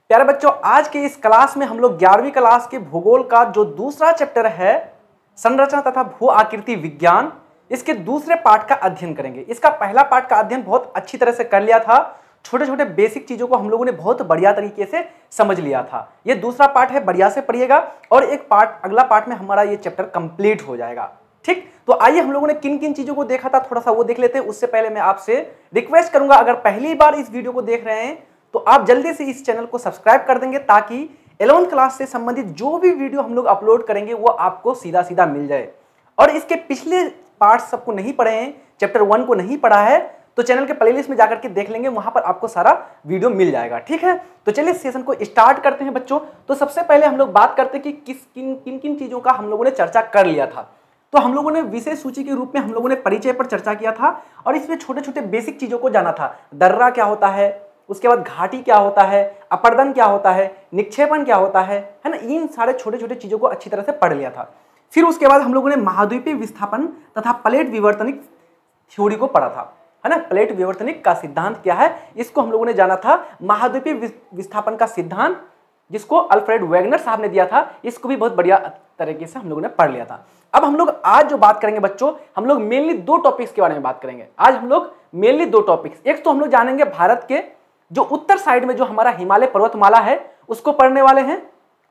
प्यारे बच्चों, आज के इस क्लास में हम लोग 11वीं क्लास के भूगोल का जो दूसरा चैप्टर है संरचना तथा भू आकृति विज्ञान, इसके दूसरे पार्ट का अध्ययन करेंगे। इसका पहला पार्ट का अध्ययन बहुत अच्छी तरह से कर लिया था, छोटे छोटे बेसिक चीजों को हम लोगों ने बहुत बढ़िया तरीके से समझ लिया था। ये दूसरा पार्ट है, बढ़िया से पढ़िएगा और एक पार्ट अगला पार्ट में हमारा ये चैप्टर कंप्लीट हो जाएगा। ठीक, तो आइए हम लोगों ने किन किन चीजों को देखा था थोड़ा सा वो देख लेते हैं। उससे पहले मैं आपसे रिक्वेस्ट करूंगा, अगर पहली बार इस वीडियो को देख रहे हैं तो आप जल्दी से इस चैनल को सब्सक्राइब कर देंगे ताकि 11th क्लास से संबंधित जो भी वीडियो हम लोग अपलोड करेंगे वो आपको सीधा सीधा मिल जाए। और इसके पिछले पार्ट सबको नहीं पढ़े हैं, चैप्टर 1 को नहीं पढ़ा है, तो चैनल के प्लेलिस्ट में जाकर के देख लेंगे, वहां पर आपको सारा वीडियो मिल जाएगा। ठीक है, तो चलिए सेशन को स्टार्ट करते हैं बच्चों। तो सबसे पहले हम लोग बात करते हैं कि किन किन चीजों का हम लोगों ने चर्चा कर लिया था। तो हम लोगों ने विषय सूची के रूप में हम लोगों ने परिचय पर चर्चा किया था और इसमें छोटे छोटे बेसिक चीजों को जाना था। दर्रा क्या होता है, उसके बाद घाटी क्या होता है, अपर्दन क्या होता है, निक्षेपण क्या होता है ना, इन सारे छोटे छोटे चीजों को अच्छी तरह से पढ़ लिया था। फिर उसके बाद हम लोगों ने महाद्वीपीय विस्थापन तथा प्लेट विवर्तनिक थ्योरी को पढ़ा था, है ना। प्लेट विवर्तनिक का सिद्धांत क्या है, इसको हम लोगों ने जाना था। महाद्वीपीय विस्थापन का सिद्धांत जिसको अल्फ्रेड वेगनर साहब ने दिया था, इसको भी बहुत बढ़िया तरीके से हम लोगों ने पढ़ लिया था। अब हम लोग आज जो बात करेंगे बच्चों, हम लोग मेनली दो टॉपिक्स के बारे में बात करेंगे। आज हम लोग मेनली दो टॉपिक्स, एक तो हम लोग जानेंगे भारत के जो उत्तर साइड में जो हमारा हिमालय पर्वतमाला है उसको पढ़ने वाले हैं,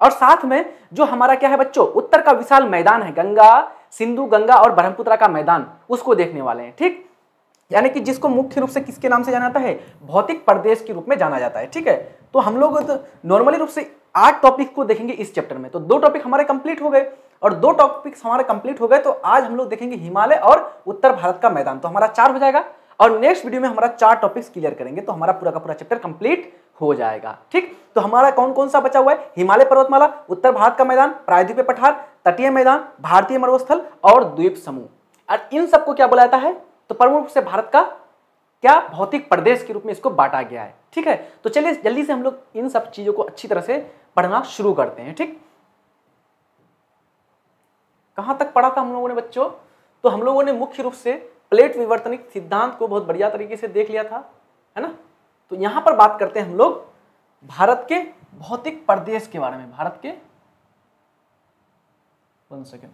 और साथ में जो हमारा क्या है बच्चों, उत्तर का विशाल मैदान है, गंगा, सिंधु गंगा और ब्रह्मपुत्र का मैदान, उसको देखने वाले हैं। ठीक, यानी कि जिसको मुख्य रूप से किसके नाम से जाना जाता है, भौतिक प्रदेश के रूप में जाना जाता है। ठीक है, तो हम लोग नॉर्मली रूप से 8 टॉपिक को देखेंगे इस चैप्टर में। तो 2 टॉपिक हमारे कंप्लीट हो गए, और 2 टॉपिक्स हमारे कंप्लीट हो गए, तो आज हम लोग देखेंगे हिमालय और उत्तर भारत का मैदान, तो हमारा 4 हो जाएगा। और नेक्स्ट वीडियो में हमारा 4 टॉपिक्स क्लियर करेंगे, तो हमारा पूरा का पूरा चैप्टर कंप्लीट हो जाएगा। ठीक, तो हमारा कौन कौन सा बचा हुआ है, हिमालय पर्वतमाला, उत्तर भारत का मैदान, प्रायद्वीपीय पठार, तटीय मैदान, भारतीय मरुस्थल और द्वीप समूह। और इन सबको क्या बुलाता है, तो प्रमुख रूप से भारत का क्या भौतिक प्रदेश के रूप में इसको बांटा गया है। ठीक है, तो चलिए जल्दी से हम लोग इन सब चीजों को अच्छी तरह से पढ़ना शुरू करते हैं। ठीक, कहां तक पढ़ा था हम लोगों ने बच्चों, तो हम लोगों ने मुख्य रूप से प्लेट विवर्तनिक सिद्धांत को बहुत बढ़िया तरीके से देख लिया था, है ना। तो यहां पर बात करते हैं हम लोग भारत के भौतिक प्रदेश के बारे में। भारत के 1 सेकेंड,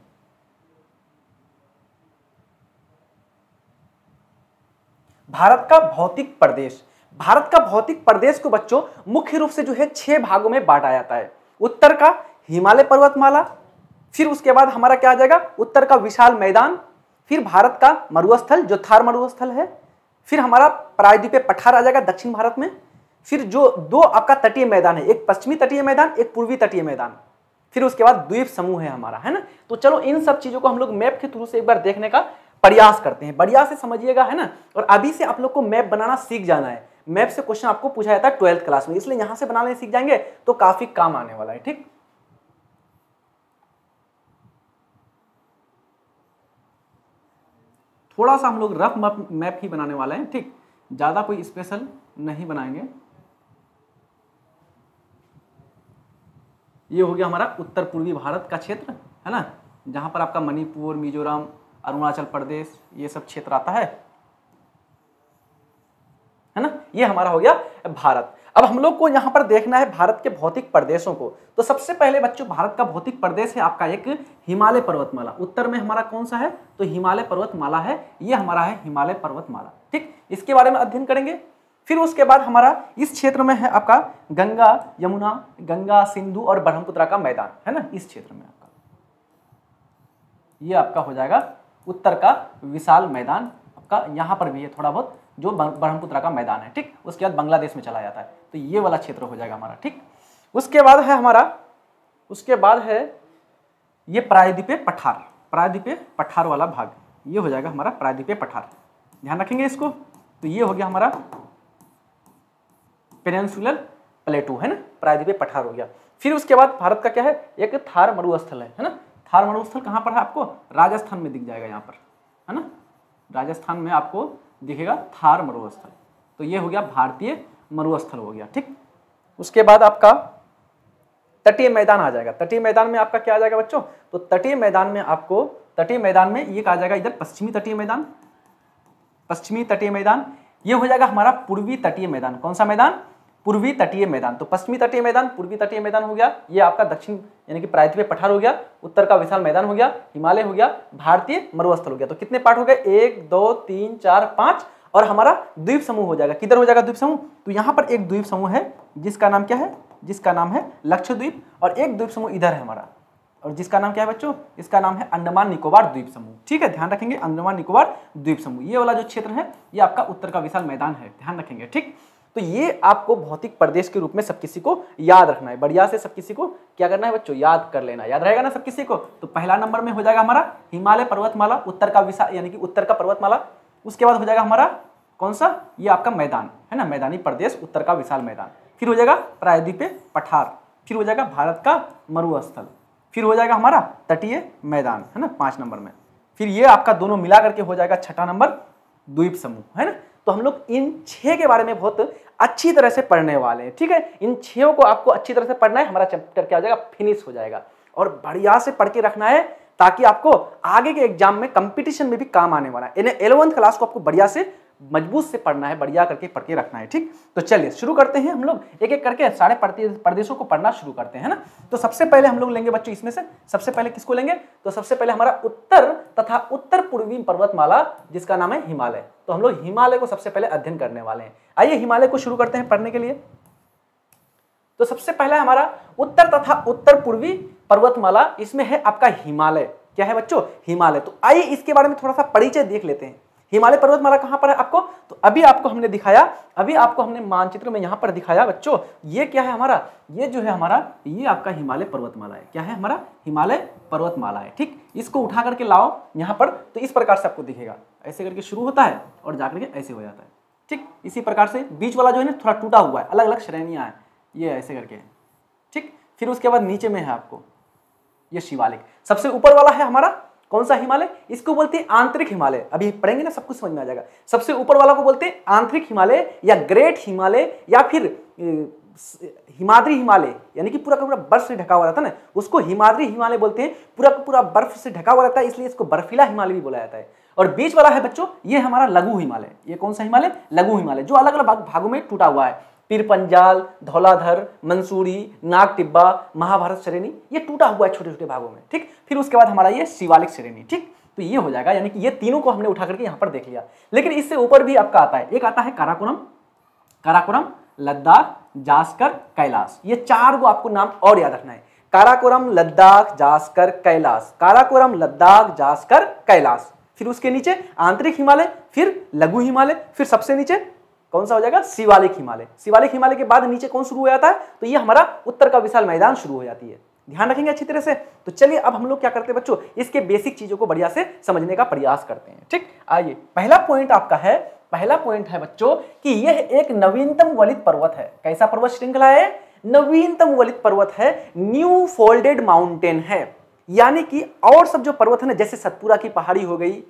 भारत का भौतिक प्रदेश, भारत का भौतिक प्रदेश को बच्चों मुख्य रूप से जो है 6 भागों में बांटा जाता है। उत्तर का हिमालय पर्वतमाला, फिर उसके बाद हमारा क्या आ जाएगा, उत्तर का विशाल मैदान, फिर भारत का मरुस्थल जो थार मरुस्थल है, फिर हमारा प्रायद्वीपीय पठार आ जाएगा दक्षिण भारत में, फिर जो 2 आपका तटीय मैदान है, एक पश्चिमी तटीय मैदान, एक पूर्वी तटीय मैदान, फिर उसके बाद द्वीप समूह है हमारा, है ना। तो चलो इन सब चीजों को हम लोग मैप के थ्रू से एक बार देखने का प्रयास करते हैं, बढ़िया से समझिएगा, है ना। और अभी से आप लोग को मैप बनाना सीख जाना है। मैप से क्वेश्चन आपको पूछा जाता है 12th क्लास में, इसलिए यहां से बनाने सीख जाएंगे तो काफी काम आने वाला है। ठीक, थोड़ा सा हम लोग रफ मैप ही बनाने वाले हैं। ठीक, ज्यादा कोई स्पेशल नहीं बनाएंगे। ये हो गया हमारा उत्तर पूर्वी भारत का क्षेत्र, है ना, जहां पर आपका मणिपुर, मिजोरम, अरुणाचल प्रदेश, ये सब क्षेत्र आता है ना। ये हमारा हो गया भारत। अब हम लोग को यहां पर देखना है भारत के भौतिक प्रदेशों को। तो सबसे पहले बच्चों भारत का भौतिक प्रदेश है आपका एक हिमालय पर्वतमाला। उत्तर में हमारा कौन सा है, तो हिमालय पर्वतमाला है, ये हमारा है हिमालय पर्वतमाला। ठीक, इसके बारे में अध्ययन करेंगे। फिर उसके बाद हमारा इस क्षेत्र में है आपका गंगा यमुना, गंगा सिंधु और ब्रह्मपुत्र का मैदान, है ना। इस क्षेत्र में आपका ये आपका हो जाएगा उत्तर का विशाल मैदान, आपका यहाँ पर भी है थोड़ा बहुत जो ब्रह्मपुत्र का मैदान है। ठीक, उसके बाद बांग्लादेश में चला जाता है, तो ये वाला क्षेत्र हो जाएगा हमारा। ठीक, उसके बाद है हमारा, उसके बाद है ये प्रायद्वीपीय पठार, प्रायद्वीपीय पठार वाला भाग, ये हो जाएगा हमारा प्रायद्वीपीय पठार, ध्यान रखेंगे इसको। तो ये हो गया हमारा पेनिनसुलर प्लेटू, है ना, प्रायद्वीपीय पठार हो गया। फिर उसके बाद भारत का क्या है, एक थार मरुस्थल है ना। थार मरुस्थल कहाँ पर है, आपको राजस्थान में दिख जाएगा यहाँ पर, है ना, राजस्थान में आपको दिखेगा थार मरुस्थल। तो ये हो गया भारतीय मरुस्थल हो गया। ठीक, उसके बाद आपका तटीय मैदान आ जाएगा। तटीय मैदान में आपका क्या आ जाएगा बच्चों, तो तटीय मैदान में आपको, तटीय मैदान में ये आ जाएगा इधर पश्चिमी तटीय मैदान, पश्चिमी तटीय मैदान। ये हो जाएगा हमारा पूर्वी तटीय मैदान। कौन सा मैदान, पूर्वी तटीय मैदान, तो पश्चिमी तटीय मैदान, पूर्वी तटीय मैदान हो गया, ये आपका दक्षिण यानी कि प्रायद्वीपीय पठार हो गया, उत्तर का विशाल मैदान हो गया, हिमालय हो गया, भारतीय मरुस्थल हो गया। तो कितने पार्ट हो गए? 1 2 3 4 5 और हमारा द्वीप समूह हो जाएगा। किधर हो जाएगा द्वीप समूह? तो यहाँ पर एक द्वीप समूह है जिसका नाम क्या है? जिसका नाम है लक्षद्वीप, और एक द्वीप समूह इधर है हमारा, और जिसका नाम क्या है बच्चों? इसका नाम है अंडमान निकोबार द्वीप समूह। ठीक है, ध्यान रखेंगे, अंडमान निकोबार द्वीप समूह, ये वाला जो क्षेत्र है ये आपका उत्तर का विशाल मैदान है, ध्यान रखेंगे। ठीक, तो ये आपको भौतिक प्रदेश के रूप में सब किसी को याद रखना है, बढ़िया से सब किसी को क्या करना है बच्चों? याद कर लेना, याद रहेगा ना सब किसी को। तो पहला नंबर में हो जाएगा हमारा हिमालय पर्वतमाला, उत्तर का विशाल यानी कि उत्तर का पर्वतमाला। उसके बाद हो जाएगा हमारा कौन सा? ये आपका मैदान है ना, मैदानी प्रदेश, उत्तर का विशाल मैदान। फिर हो जाएगा प्रायद्वीपीय पठार, फिर हो जाएगा भारत का मरुस्थल, फिर हो जाएगा हमारा तटीय मैदान, है ना 5 नंबर में। फिर ये आपका दोनों मिला करके हो जाएगा 6ठा नंबर द्वीप समूह, है ना। तो हम लोग इन 6 के बारे में बहुत अच्छी तरह से पढ़ने वाले हैं। ठीक है, इन 6 को आपको अच्छी तरह से पढ़ना है, हमारा चैप्टर क्या हो जाएगा? फिनिश हो जाएगा। और बढ़िया से पढ़ के रखना है ताकि आपको आगे के एग्जाम में कंपटीशन में भी काम आने वाला है। इन्हें 11th क्लास को आपको बढ़िया से मजबूत से पढ़ना है, बढ़िया करके पढ़ के रखना है। ठीक, तो चलिए शुरू करते हैं, हम लोग एक एक करके सारे प्रदेशों को पढ़ना शुरू करते हैं ना। तो सबसे पहले हम लोग लेंगे बच्चों इसमें से, सबसे पहले किसको लेंगे? तो सबसे पहले हमारा उत्तर तथा उत्तर पूर्वी पर्वतमाला जिसका नाम है हिमालय। तो हम लोग हिमालय को सबसे पहले अध्ययन करने वाले हैं। आइए हिमालय को शुरू करते हैं पढ़ने के लिए। तो सबसे पहला हमारा उत्तर तथा उत्तर पूर्वी पर्वतमाला, इसमें है आपका हिमालय। क्या है बच्चों? हिमालय। तो आइए इसके बारे में थोड़ा सा परिचय देख लेते हैं। हिमालय पर्वतमाला कहां पर है आपको? तो अभी आपको हमने दिखाया, अभी आपको हमने मानचित्र में यहां पर दिखाया बच्चों। ये क्या है हमारा? ये जो है हमारा, ये आपका हिमालय पर्वतमाला है। क्या है हमारा? हिमालय पर्वतमाला है। ठीक, इसको उठा करके लाओ यहां पर, तो इस प्रकार से आपको दिखेगा। ऐसे करके शुरू होता है और जाकर के ऐसे हो जाता है। ठीक, इसी प्रकार से बीच वाला जो है ना थोड़ा टूटा हुआ है, अलग अलग श्रेणियां हैं, ये ऐसे करके है। ठीक, फिर उसके बाद नीचे में है आपको ये शिवालिक। सबसे ऊपर वाला है हमारा कौन सा हिमालय? इसको बोलते हैं आंतरिक हिमालय। अभी पढ़ेंगे ना सब कुछ समझ में आ जाएगा। सबसे ऊपर वाला को बोलते हैं आंतरिक हिमालय या ग्रेट हिमालय या फिर हिमाद्री हिमालय, यानी कि पूरा का पूरा बर्फ से ढका हुआ रहता है ना, उसको हिमाद्री हिमालय बोलते हैं। पूरा का पूरा बर्फ से ढका हुआ रहता है, इसलिए इसको बर्फीला हिमालय भी बोला जाता है। और बीच वाला है बच्चों ये हमारा लघु हिमालय। ये कौन सा हिमालय? लघु हिमालय, जो अलग अलग भागों में टूटा हुआ है। पीरपंजाल, धौलाधर, मंसूरी, नाग टिब्बा, महाभारत श्रेणी, ये टूटा हुआ है छोटे छोटे भागों में। ठीक, फिर उसके बाद हमारा ये शिवालिक श्रेणी। ठीक, तो ये हो जाएगा, यानी कि ये तीनों को हमने उठा करके यहाँ पर देख लिया। लेकिन इससे ऊपर भी आपका आता है, एक आता है काराकोरम, काराकोरम, लद्दाख, जास्कर, कैलाश। ये 4 को आपको नाम और याद रखना है। काराकोरम, लद्दाख, जास्कर, कैलाश। काराकोरम, लद्दाख, जास्कर, कैलाश। फिर उसके नीचे आंतरिक हिमालय, फिर लघु हिमालय, फिर सबसे नीचे कौन सा हो जाएगा? शिवालिक हिमालय। शिवालिक हिमालय के बाद नीचे कौन शुरू हो जाता है? तो ये हमारा उत्तर का विशाल मैदान शुरू हो जाती है। ध्यान रखेंगे अच्छी तरह से। तो चलिए अब हम लोग क्या करते हैं बच्चों, इसके बेसिक चीजों को बढ़िया से समझने का प्रयास करते हैं। ठीक, आइए पहला पॉइंट आपका है, पहला पॉइंट है बच्चों कि यह एक नवीनतम वलित पर्वत है। कैसा पर्वत श्रृंखला है? नवीनतम वलित पर्वत है, न्यू फोल्डेड माउंटेन है। यानी कि और सब जो पर्वत है ना, जैसे सतपुरा की पहाड़ी हो गई,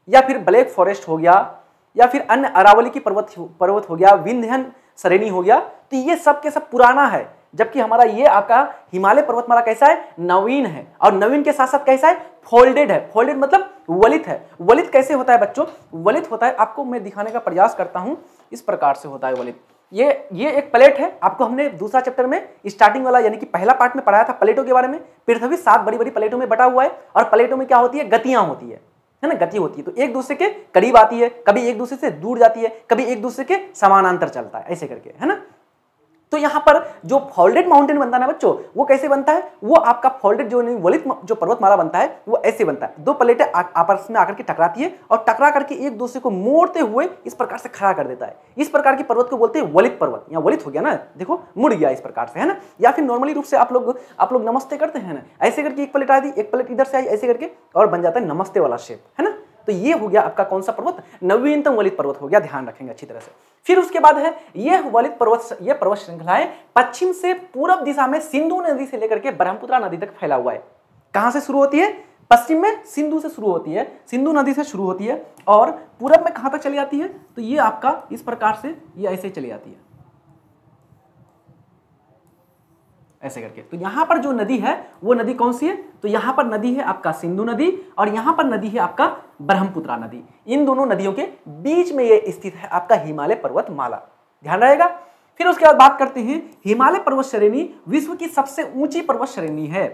या फिर ब्लैक फॉरेस्ट हो गया, या फिर अन्य अरावली की पर्वत हो गया, विंध्य श्रेणी हो गया, तो ये सब के सब पुराना है। जबकि हमारा ये आपका हिमालय पर्वतमाला कैसा है? नवीन है। और नवीन के साथ साथ कैसा है? फोल्डेड है। फोल्डेड मतलब वलित है। वलित कैसे होता है बच्चों? वलित होता है, आपको मैं दिखाने का प्रयास करता हूं, इस प्रकार से होता है वलित। ये एक प्लेट है, आपको हमने दूसरा चैप्टर में स्टार्टिंग वाला यानी कि पहला पार्ट में पढ़ाया था प्लेटों के बारे में। पृथ्वी 7 बड़ी बड़ी प्लेटों में बटा हुआ है, और प्लेटों में क्या होती है? गतियां होती है ना, गति होती है। तो एक दूसरे के करीब आती है, कभी एक दूसरे से दूर जाती है, कभी एक दूसरे के समानांतर चलता है, ऐसे करके, है ना। तो यहाँ पर जो फोल्डेड माउंटेन बनता है ना बच्चों, वो कैसे बनता है? वो आपका फोल्डेड जो वलित जो पर्वतमाला बनता है वो ऐसे बनता है। 2 प्लेटें आपस में आकर के टकराती है और टकरा करके एक दूसरे को मोड़ते हुए इस प्रकार से खड़ा कर देता है। इस प्रकार की पर्वत को बोलते हैं वलित पर्वत। यहाँ वलित हो गया ना, देखो मुड़ गया इस प्रकार से, है ना। या फिर नॉर्मली रूप से आप लोग नमस्ते करते हैं ना, ऐसे करके एक प्लेट आई, एक प्लेट इधर से आई, ऐसे करके और बन जाता है नमस्ते वाला शेप, है ना। तो ये हो गया आपका कौन सा पर्वत? नवीनतम वलित पर्वत हो गया, ध्यान रखेंगे अच्छी तरह से। फिर उसके बाद है यह वलित पर्वत, यह पर्वत श्रृंखलाएं पश्चिम से पूर्व दिशा में सिंधु नदी से लेकर के ब्रह्मपुत्र नदी तक फैला हुआ है। कहां से शुरू होती है? पश्चिम में सिंधु से शुरू होती है, सिंधु नदी से शुरू होती है, और पूरब में कहां तक चली जाती है? तो ये आपका इस प्रकार से ये ऐसे चली जाती है, ऐसे करके। तो यहां पर जो नदी है वो नदी कौन सी है? तो यहां पर नदी है आपका सिंधु नदी, और यहां पर नदी है आपका ब्रह्मपुत्र नदी। इन दोनों नदियों के बीच में ये स्थित है आपका हिमालय पर्वतमाला, ध्यान रहेगा। फिर उसके बाद बात करते हैं हिमालय पर्वत श्रेणी विश्व की सबसे ऊंची पर्वत श्रेणी है।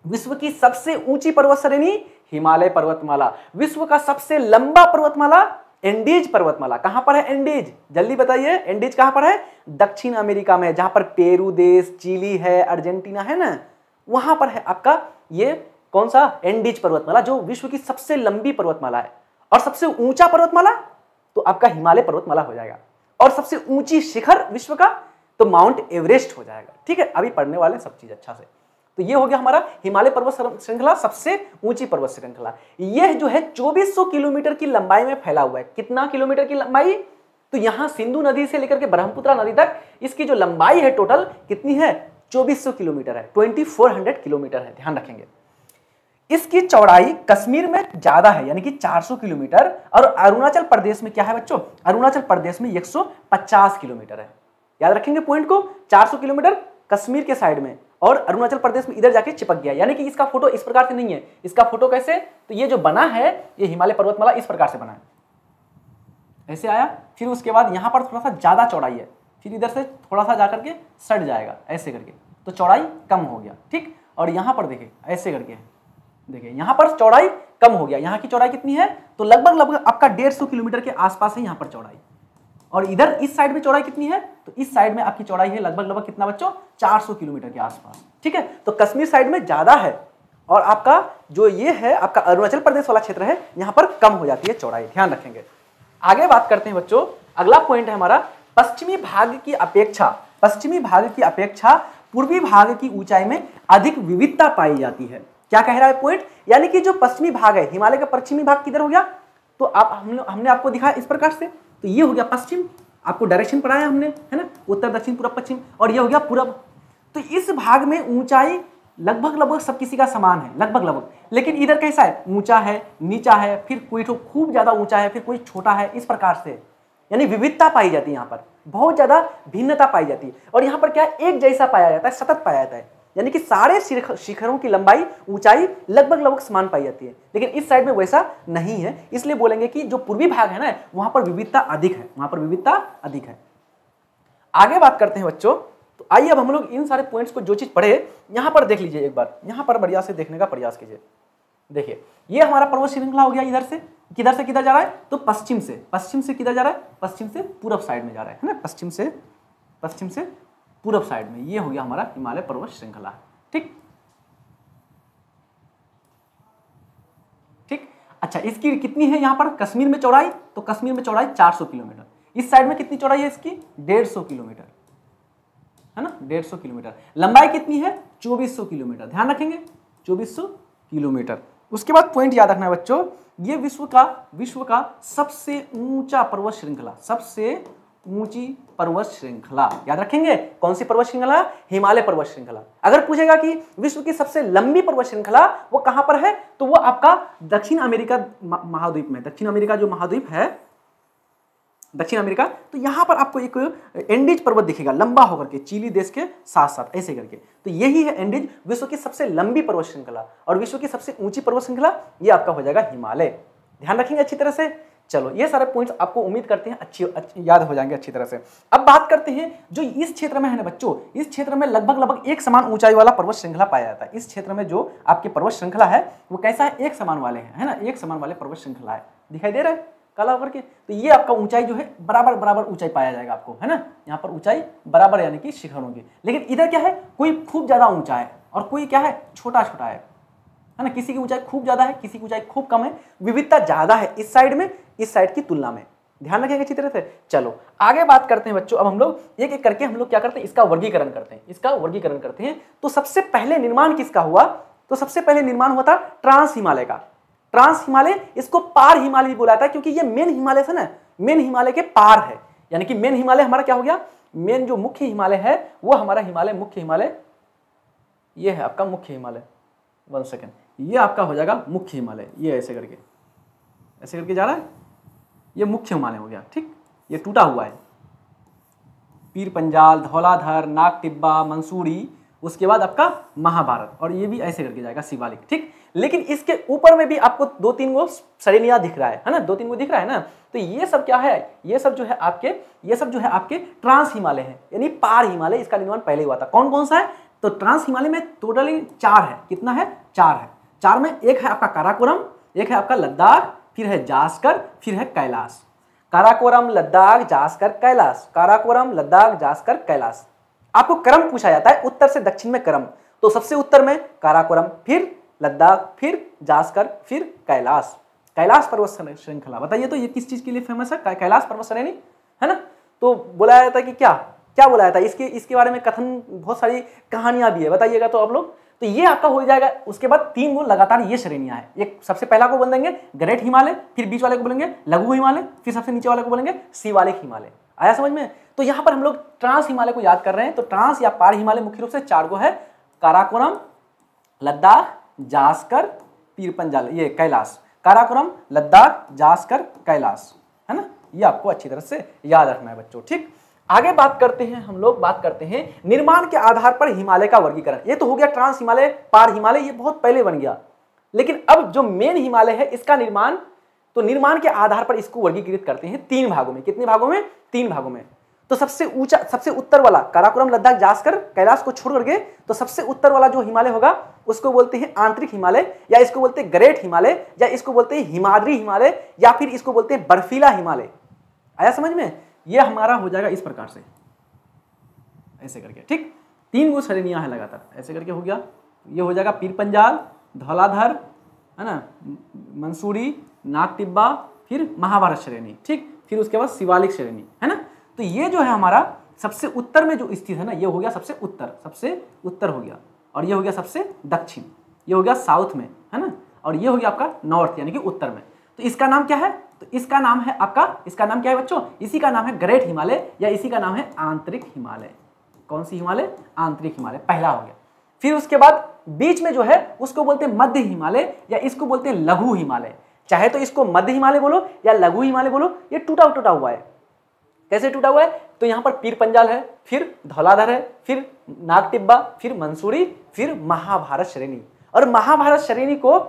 विश्व की सबसे ऊंची पर्वत श्रेणी हिमालय पर्वतमाला। विश्व का सबसे लंबा पर्वतमाला एंडीज पर्वतमाला। कहां पर है एंडीज? जल्दी बताइए, एंडीज कहां पर है? दक्षिण अमेरिका में, जहां पर पेरू देश, चिली है, अर्जेंटीना है ना, वहां पर है आपका ये कौन सा? एंडीज पर्वतमाला, जो विश्व की सबसे लंबी पर्वतमाला है। और सबसे ऊंचा पर्वतमाला तो आपका हिमालय पर्वतमाला हो जाएगा। और सबसे ऊंची शिखर विश्व का तो माउंट एवरेस्ट हो जाएगा। ठीक है, अभी पढ़ने वाले सब चीज अच्छा से। तो ये हो गया हमारा हिमालय पर्वत श्रृंखला, सबसे ऊंची पर्वत श्रृंखला। यह जो है 2400 किलोमीटर की लंबाई में फैला हुआ है। कितना किलोमीटर की लंबाई? तो यहां सिंधु नदी से लेकर के ब्रह्मपुत्र नदी तक इसकी जो लंबाई है टोटल कितनी है? 2400 किलोमीटर है, 2400 किलोमीटर है, ध्यान रखेंगे। इसकी चौड़ाई कश्मीर में ज्यादा है, यानी कि 400 किलोमीटर, और अरुणाचल प्रदेश में क्या है बच्चों? अरुणाचल प्रदेश में 150 किलोमीटर है। याद रखेंगे पॉइंट को, 400 किलोमीटर कश्मीर के साइड में और अरुणाचल प्रदेश में इधर जाके चिपक गया। यानी कि इसका फोटो इस प्रकार से नहीं है। इसका फोटो कैसे? तो ये जो बना है ये हिमालय पर्वतमाला इस प्रकार से बना है, ऐसे आया। फिर उसके बाद यहां पर थोड़ा सा ज्यादा चौड़ाई है, फिर इधर से थोड़ा सा जाकर के सट जाएगा ऐसे करके, तो चौड़ाई कम हो गया। ठीक, और यहां पर देखिए ऐसे करके, देखिए यहां पर चौड़ाई कम हो गया। यहां की चौड़ाई कितनी है? तो लगभग आपका 150 किलोमीटर के आसपास है यहां पर चौड़ाई। और इधर इस साइड में चौड़ाई कितनी है? तो इस साइड में आपकी चौड़ाई है लगभग कितना बच्चों? 400 किलोमीटर के आसपास। ठीक है, तो कश्मीर साइड में ज्यादा है और आपका जो ये है आपका अरुणाचल प्रदेश वाला क्षेत्र है यहां पर कम हो जाती है चौड़ाई, ध्यान रखेंगे। आगे बात करते हैं बच्चों, अगला पॉइंट है हमारा पश्चिमी भाग की अपेक्षा, पश्चिमी भाग की अपेक्षा पूर्वी भाग की ऊंचाई में अधिक विविधता पाई जाती है। क्या कह रहा है पॉइंट? यानी कि जो पश्चिमी भाग है, हिमालय का पश्चिमी भाग किधर हो गया? तो आप हमने आपको दिखाया इस प्रकार से, तो ये हो गया पश्चिम, आपको डायरेक्शन पढ़ाया हमने, है ना, उत्तर दक्षिण पूर्व पश्चिम, और ये हो गया पूर्व। तो इस भाग में ऊंचाई लगभग सब किसी का समान है, लगभग। लेकिन इधर कैसा है? ऊंचा है, नीचा है, फिर कोई तो खूब ज्यादा ऊंचा है, फिर कोई छोटा है, इस प्रकार से। यानी विविधता पाई जाती है, यहाँ पर बहुत ज्यादा भिन्नता पाई जाती है। और यहाँ पर क्या है? एक जैसा पाया जाता है, सतत पाया जाता है, यानी कि सारे शिखरों की लंबाई ऊंचाई लगभग समान पाई जाती है। लेकिन इस साइड में वैसा नहीं है, इसलिए बोलेंगे कि जो पूर्वी भाग है ना वहां पर विविधता अधिक है, वहां पर विविधता अधिक है। आगे बात करते हैं बच्चों, तो आइए अब हम लोग इन सारे पॉइंट्स को जो चीज पढ़े यहां पर देख लीजिए एक बार, यहां पर बढ़िया से देखने का प्रयास कीजिए। देखिए ये हमारा पर्वत श्रृंखला हो गया, इधर से किधर जा रहा है? तो पश्चिम से किधर जा रहा है? पश्चिम से पूर्व साइड में जा रहा है ना, पश्चिम से पूर्व साइड में। ये हो गया हमारा हिमालय पर्वत श्रृंखला। ठीक, अच्छा इसकी कितनी है यहाँ पर कश्मीर में चौड़ाई? तो कश्मीर में चौड़ाई 400 किलोमीटर। इस साइड में कितनी चौड़ाई है इसकी? 150 किलोमीटर, है ना, 150 किलोमीटर। लंबाई कितनी है? 2400 किलोमीटर, ध्यान रखेंगे 2400 किलोमीटर। उसके बाद पॉइंट याद रखना है बच्चों, ये विश्व का सबसे ऊंचा पर्वत श्रृंखला, सबसे ऊंची पर्वत श्रृंखला। याद रखेंगे कौन सी पर्वत श्रृंखला? हिमालय पर्वत श्रृंखला। अगर पूछेगा कि विश्व की सबसे लंबी पर्वत श्रृंखला वो कहां पर है, तो वो आपका दक्षिण अमेरिका महाद्वीप में, दक्षिण अमेरिका जो महाद्वीप है दक्षिण अमेरिका, तो यहां पर आपको एक एंडीज पर्वत दिखेगा लंबा होकर के, चिली देश के साथ साथ ऐसे करके। तो यही है एंडीज, विश्व की सबसे लंबी पर्वत श्रृंखला। और विश्व की सबसे ऊंची पर्वत श्रृंखला ये आपका हो जाएगा हिमालय। ध्यान रखेंगे अच्छी तरह से। चलो ये सारे पॉइंट्स आपको उम्मीद करते हैं अच्छी याद हो जाएंगे अच्छी तरह से। अब बात करते हैं जो इस क्षेत्र में है ना बच्चों, इस क्षेत्र में लगभग एक समान ऊंचाई वाला पर्वत श्रृंखला पाया जाता है। इस क्षेत्र में जो आपकी पर्वत श्रृंखला है वो कैसा है? एक समान वाले हैं, है ना, एक समान वाले पर्वत श्रृंखला है, दिखाई दे रहा है काला होकर के। तो ये आपका ऊंचाई जो है बराबर ऊंचाई पाया जाएगा आपको, है ना, यहाँ पर ऊंचाई बराबर यानी कि शिखरों की। लेकिन इधर क्या है? कोई खूब ज्यादा ऊंचा है और कोई क्या है? छोटा है ना, किसी की ऊंचाई खूब ज्यादा है, किसी की ऊंचाई खूब कम है। विविधता ज्यादा है इस साइड में, इस साइड की तुलना में, ध्यान रखेंगे अच्छी तरह से। चलो आगे बात करते हैं बच्चों, अब हम लोग एक एक करके हम लोग क्या करते हैं? इसका वर्गीकरण करते हैं। तो सबसे पहले निर्माण किसका हुआ? तो सबसे पहले निर्माण हुआ था ट्रांस हिमालय का। ट्रांस हिमालय, इसको पार हिमालय भी बोला जाता है क्योंकि ये मेन हिमालय है ना, मेन हिमालय के पार है। यानी कि मेन हिमालय हमारा क्या हो गया? मेन जो मुख्य हिमालय है वो हमारा हिमालय, मुख्य हिमालय ये है आपका मुख्य हिमालय। 1 सेकेंड, ये आपका हो जाएगा मुख्य हिमालय। ये ऐसे करके जा रहा है, ये मुख्य हिमालय हो गया। ठीक, ये टूटा हुआ है, पीर पंजाल, धौलाधर, नाग टिब्बा, मंसूरी, उसके बाद आपका महाभारत, और ये भी ऐसे करके जाएगा शिवालिक। ठीक, लेकिन इसके ऊपर में भी आपको 2-3 गो श्रेणियां दिख रहा है ना, 2-3 गो दिख रहा है ना। तो ये सब क्या है, ये सब जो है आपके ट्रांस हिमालय है, यानी पार हिमालय। इसका निर्माण पहले हुआ था। कौन कौन सा है, तो ट्रांस हिमालय में टोटली 4 है। कितना है, 4 है। 4 में एक है आपका काराकोरम, एक है आपका लद्दाख, फिर है जास्कर, फिर है कैलाश। काराकोरम, लद्दाख, जास्कर, कैलाश। काराकोरम, लद्दाख, जास्कर, कैलाश। आपको क्रम पूछा जाता है, उत्तर से दक्षिण में क्रम। तो सबसे उत्तर में काराकोरम, फिर लद्दाख, फिर जास्कर, फिर कैलाश। कैलाश पर्वत श्रृंखला, बताइए तो ये किस चीज के लिए फेमस है, कैलाश पर्वत श्रेणी, है ना। तो बोला जाता है कि क्या क्या बोला जाता है, इसके बारे में कथन, बहुत सारी कहानियां भी है, बताइएगा तो आप लोग। तो ये आपका हो जाएगा। उसके बाद 3 गो लगातार ये श्रेणियां हैं। एक सबसे पहला को बोल देंगे ग्रेट हिमालय, फिर बीच वाले को बोलेंगे लघु हिमालय, फिर सबसे नीचे वाले को बोलेंगे शिवालिक हिमालय। आया समझ में। तो यहाँ पर हम लोग ट्रांस हिमालय को याद कर रहे हैं। तो ट्रांस या पार हिमालय मुख्य रूप से 4 गो है, काराकोरम, लद्दाख, जास्कर, पीर पंजाल, ये कैलाश। काराकोरम, लद्दाख, जास्कर, कैलाश, है ना। ये आपको अच्छी तरह से याद रखना है बच्चों। ठीक, आगे बात करते हैं, हम लोग बात करते हैं निर्माण के आधार पर हिमालय का वर्गीकरण। ये तो हो गया ट्रांस हिमालय, पार हिमालय, ये बहुत पहले बन गया। लेकिन अब जो मेन हिमालय है, इसका निर्माण, तो निर्माण के आधार पर इसको वर्गीकृत करते हैं 3 भागों में। कितने भागों में, 3 भागों में। तो सबसे ऊंचा, सबसे उत्तर वाला काराकोरम, लद्दाख, जास्कर, कैलाश को छोड़ करके, तो सबसे उत्तर वाला जो हिमालय होगा उसको बोलते हैं आंतरिक हिमालय, या इसको बोलते हैं ग्रेट हिमालय, या इसको बोलते हैं हिमाद्री हिमालय, या फिर इसको बोलते हैं बर्फीला हिमालय। आया समझ में। ये हमारा हो जाएगा इस प्रकार से, ऐसे करके। ठीक, 3 गो श्रेणियां हैं लगातार, ऐसे करके हो गया। ये हो जाएगा पीर पंजाल, धौलाधर, है ना, मंसूरी, नाग टिब्बा, फिर महाभारत श्रेणी। ठीक, फिर उसके बाद शिवालिक श्रेणी, है ना। तो ये जो है हमारा सबसे उत्तर में जो स्थित है ना, ये हो गया सबसे उत्तर हो गया। और ये हो गया सबसे दक्षिण, ये हो गया साउथ में, है ना। और ये हो गया आपका नॉर्थ, यानी कि उत्तर में। तो इसका नाम क्या है, तो इसका नाम है आपका, इसका नाम क्या है बच्चों, इसी का नाम है ग्रेट हिमालय, या इसी का नाम है आंतरिक हिमालय। कौन सी हिमालय, आंतरिक हिमालय, पहला हो गया। फिर उसके बाद बीच में जो है उसको बोलते हैं मध्य हिमालय, या इसको बोलते हैं लघु हिमालय। चाहे तो इसको मध्य हिमालय बोलो या लघु हिमालय बोलो। ये टूटा हुआ है। कैसे टूटा हुआ है, तो यहाँ पर पीर पंजाल है, फिर धौलाधर है, फिर नाग टिब्बा, फिर मंसूरी, फिर महाभारत श्रेणी। और महाभारत श्रेणी को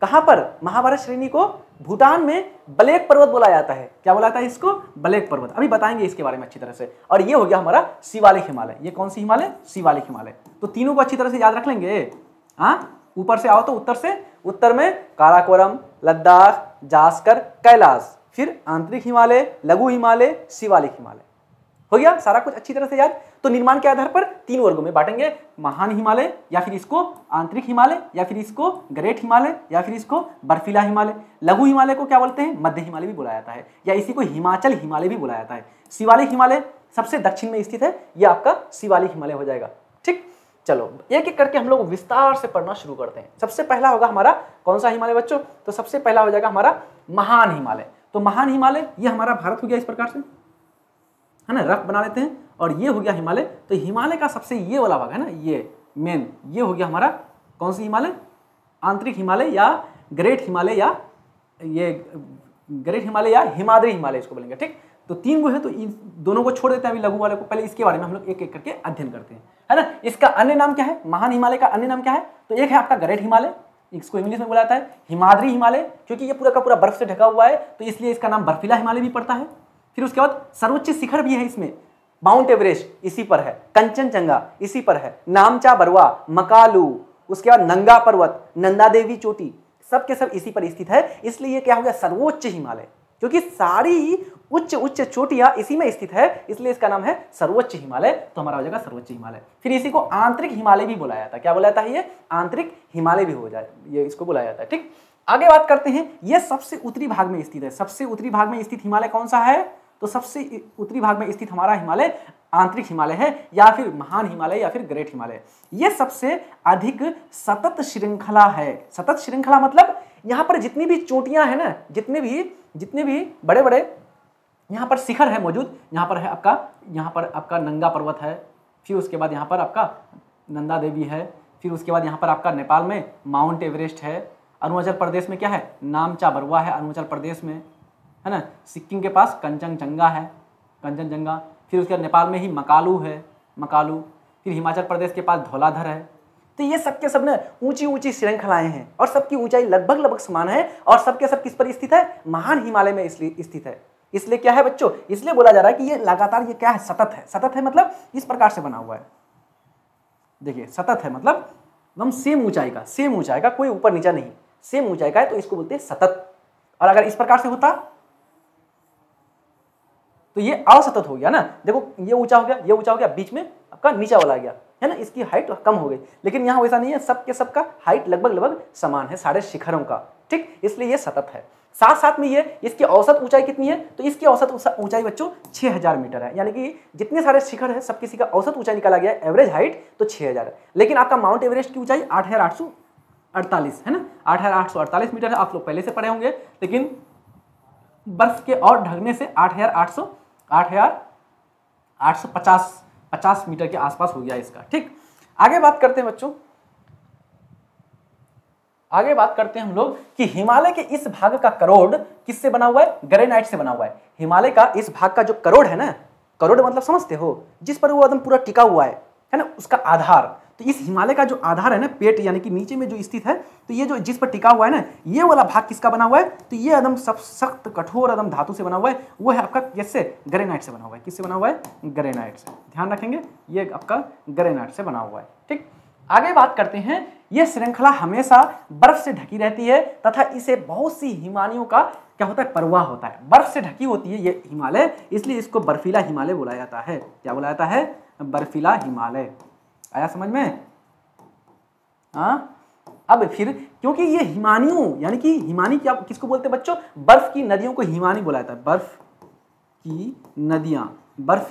कहां पर, महाभारत श्रेणी को भूटान में ब्लैक पर्वत बोला जाता है। क्या बोला जाता है इसको, ब्लैक पर्वत। अभी बताएंगे इसके बारे में अच्छी तरह से। और ये हो गया हमारा शिवालिक हिमालय। ये कौन सी हिमालय, शिवालिक हिमालय। तो तीनों को अच्छी तरह से याद रख लेंगे। हाँ, ऊपर से आओ तो उत्तर से, उत्तर में काराकोरम, लद्दाख, जास्कर, कैलाश, फिर आंतरिक हिमालय, लघु हिमालय, शिवालिक हिमालय। हो गया सारा कुछ अच्छी तरह से याद। तो निर्माण के आधार पर 3 वर्गों में बांटेंगे, महान हिमालय, या फिर इसको आंतरिक हिमालय, या फिर इसको ग्रेट हिमालय, या फिर इसको बर्फीला हिमालय। लघु हिमालय को क्या बोलते हैं, मध्य हिमालय भी बोला जाता है, या इसी को हिमाचल हिमालय भी बोला जाता है। शिवालिक हिमालय सबसे दक्षिण में स्थित है, यह आपका शिवालिक हिमालय हो जाएगा। ठीक, चलो एक एक करके हम लोग विस्तार से पढ़ना शुरू करते हैं। सबसे पहला होगा हमारा कौन सा हिमालय बच्चों, तो सबसे पहला हो जाएगा हमारा महान हिमालय। तो महान हिमालय ये हमारा भारत हो गया इस प्रकार से, है ना, रफ बना लेते हैं। और ये हो गया हिमालय। तो हिमालय का सबसे ये वाला भाग है ना, ये मेन, ये हो गया हमारा कौन सी हिमालय, आंतरिक हिमालय, या ग्रेट हिमालय, या ये ग्रेट हिमालय, या हिमाद्री हिमालय इसको बोलेंगे। ठीक, तो 3 गो है, तो इन दोनों को छोड़ देते हैं अभी लघु वाले को। पहले इसके बारे में हम लोग एक एक करके अध्ययन करते हैं, है ना। इसका अन्य नाम क्या है, महान हिमालय का अन्य नाम क्या है, तो एक है आपका ग्रेट हिमालय, इसको इंग्लिश में बोला जाता है हिमाद्री हिमालय, क्योंकि ये पूरा का पूरा बर्फ से ढका हुआ है, तो इसलिए इसका नाम बर्फीला हिमालय भी पड़ता है। फिर उसके बाद सर्वोच्च शिखर भी है इसमें, माउंट एवरेस्ट इसी पर है, कंचनजंगा इसी पर है, नामचा बरवा, मकालू, उसके बाद नंगा पर्वत, नंदा देवी चोटी, सब के सब इसी पर स्थित है। इसलिए ये क्या हो गया, सर्वोच्च हिमालय, क्योंकि सारी उच्च चोटियां इसी में स्थित है, इसलिए इसका नाम है सर्वोच्च हिमालय। तो हमारा हो जाएगा सर्वोच्च हिमालय। फिर इसी को आंतरिक हिमालय भी बोला जाता है। क्या बोला जाता है, ये आंतरिक हिमालय भी हो जाए, ये इसको बोला जाता है। ठीक, आगे बात करते हैं। ये सबसे उत्तरी भाग में स्थित है। सबसे उत्तरी भाग में स्थित हिमालय कौन सा है, तो सबसे उत्तरी भाग में स्थित हमारा हिमालय आंतरिक हिमालय है, या फिर महान हिमालय, या फिर ग्रेट हिमालय। ये सबसे अधिक सतत श्रृंखला है। सतत श्रृंखला मतलब यहाँ पर जितनी भी चोटियां हैं ना, जितने भी बड़े बड़े यहाँ पर शिखर है मौजूद, यहाँ पर आपका नंगा पर्वत है, फिर उसके बाद यहाँ पर आपका नंदा देवी है, फिर उसके बाद यहाँ पर आपका नेपाल में माउंट एवरेस्ट है, अरुणाचल प्रदेश में क्या है, नामचा बरवा है अरुणाचल प्रदेश में, है ना। सिक्किम के पास कंचनजंगा है, फिर उसके बाद नेपाल में ही मकालू है, फिर हिमाचल प्रदेश के पास धौलाधर है, तो ये सब के सब ना ऊंची ऊंची श्रृंखलाएं हैं और सबकी ऊंचाई लगभग लगभग समान है और सबके सब किस पर स्थित है, महान हिमालय में इसलिए स्थित है। इसलिए क्या है बच्चों, इसलिए बोला जा रहा है कि ये लगातार ये क्या है, सतत है। सतत है मतलब इस प्रकार से बना हुआ है, देखिए सतत है मतलब एकदम सेम ऊंचाई का, कोई ऊपर नीचा नहीं, सेम ऊंचाई का है, तो इसको बोलते हैं सतत। और अगर इस प्रकार से होता तो ये असतत हो गया ना, देखो ये ऊंचा हो गया, ये ऊंचा हो गया, बीच में आपका नीचा वाला आ गया है ना, इसकी हाइट कम हो गई। लेकिन यहाँ वैसा नहीं है, सबके सबका हाइट लगभग लगभग समान है सारे शिखरों का, ठीक, इसलिए ये सतत है। साथ साथ में ये इसकी औसत ऊंचाई कितनी है, तो इसकी औसत ऊंचाई बच्चों 6000 मीटर है, यानी कि जितने सारे शिखर है सब किसी का औसत ऊंचाई निकाला गया है, एवरेज हाइट तो 6000 है। लेकिन आपका माउंट एवरेस्ट की ऊंचाई 8848 है ना, 8848 मीटर है, आप लोग पहले से पढ़े होंगे। लेकिन बर्फ के और ढलने से 8850 मीटर के आसपास हो गया इसका, ठीक। आगे बात करते हैं बच्चों, आगे बात करते हैं हम लोग कि हिमालय के इस भाग का करोड़ किससे बना हुआ है, ग्रेनाइट से बना हुआ है। हिमालय का इस भाग का जो करोड़ है ना, करोड़ मतलब समझते हो, जिस पर वो एकदम पूरा टिका हुआ है ना, उसका आधार। तो इस हिमालय का जो आधार है ना, पेट यानी कि नीचे में जो स्थित है, तो ये जो जिस पर टिका हुआ है ना, ये वाला भाग किसका बना हुआ है, तो ये एकदम सब सख्त कठोर एकदम धातु से बना हुआ है, वो है आपका किससे, ग्रेनाइट से बना हुआ है। किससे बना हुआ है, ग्रेनाइट से, ध्यान रखेंगे ये आपका ग्रेनाइट से बना हुआ है, ठीक। आगे बात करते हैं, यह श्रृंखला हमेशा बर्फ से ढकी रहती है तथा इसे बहुत सी हिमानियों का क्या होता है, प्रवाह होता है। बर्फ से ढकी होती है ये हिमालय, इसलिए इसको बर्फीला हिमालय बोला जाता है। क्या बोला जाता है, बर्फीला हिमालय। आया समझ में? हाँ, अब फिर क्योंकि ये हिमानियों यानी कि हिमानी क्या किसको बोलते हैं बच्चों, बर्फ की नदियों को हिमानी बोला जाता है। बर्फ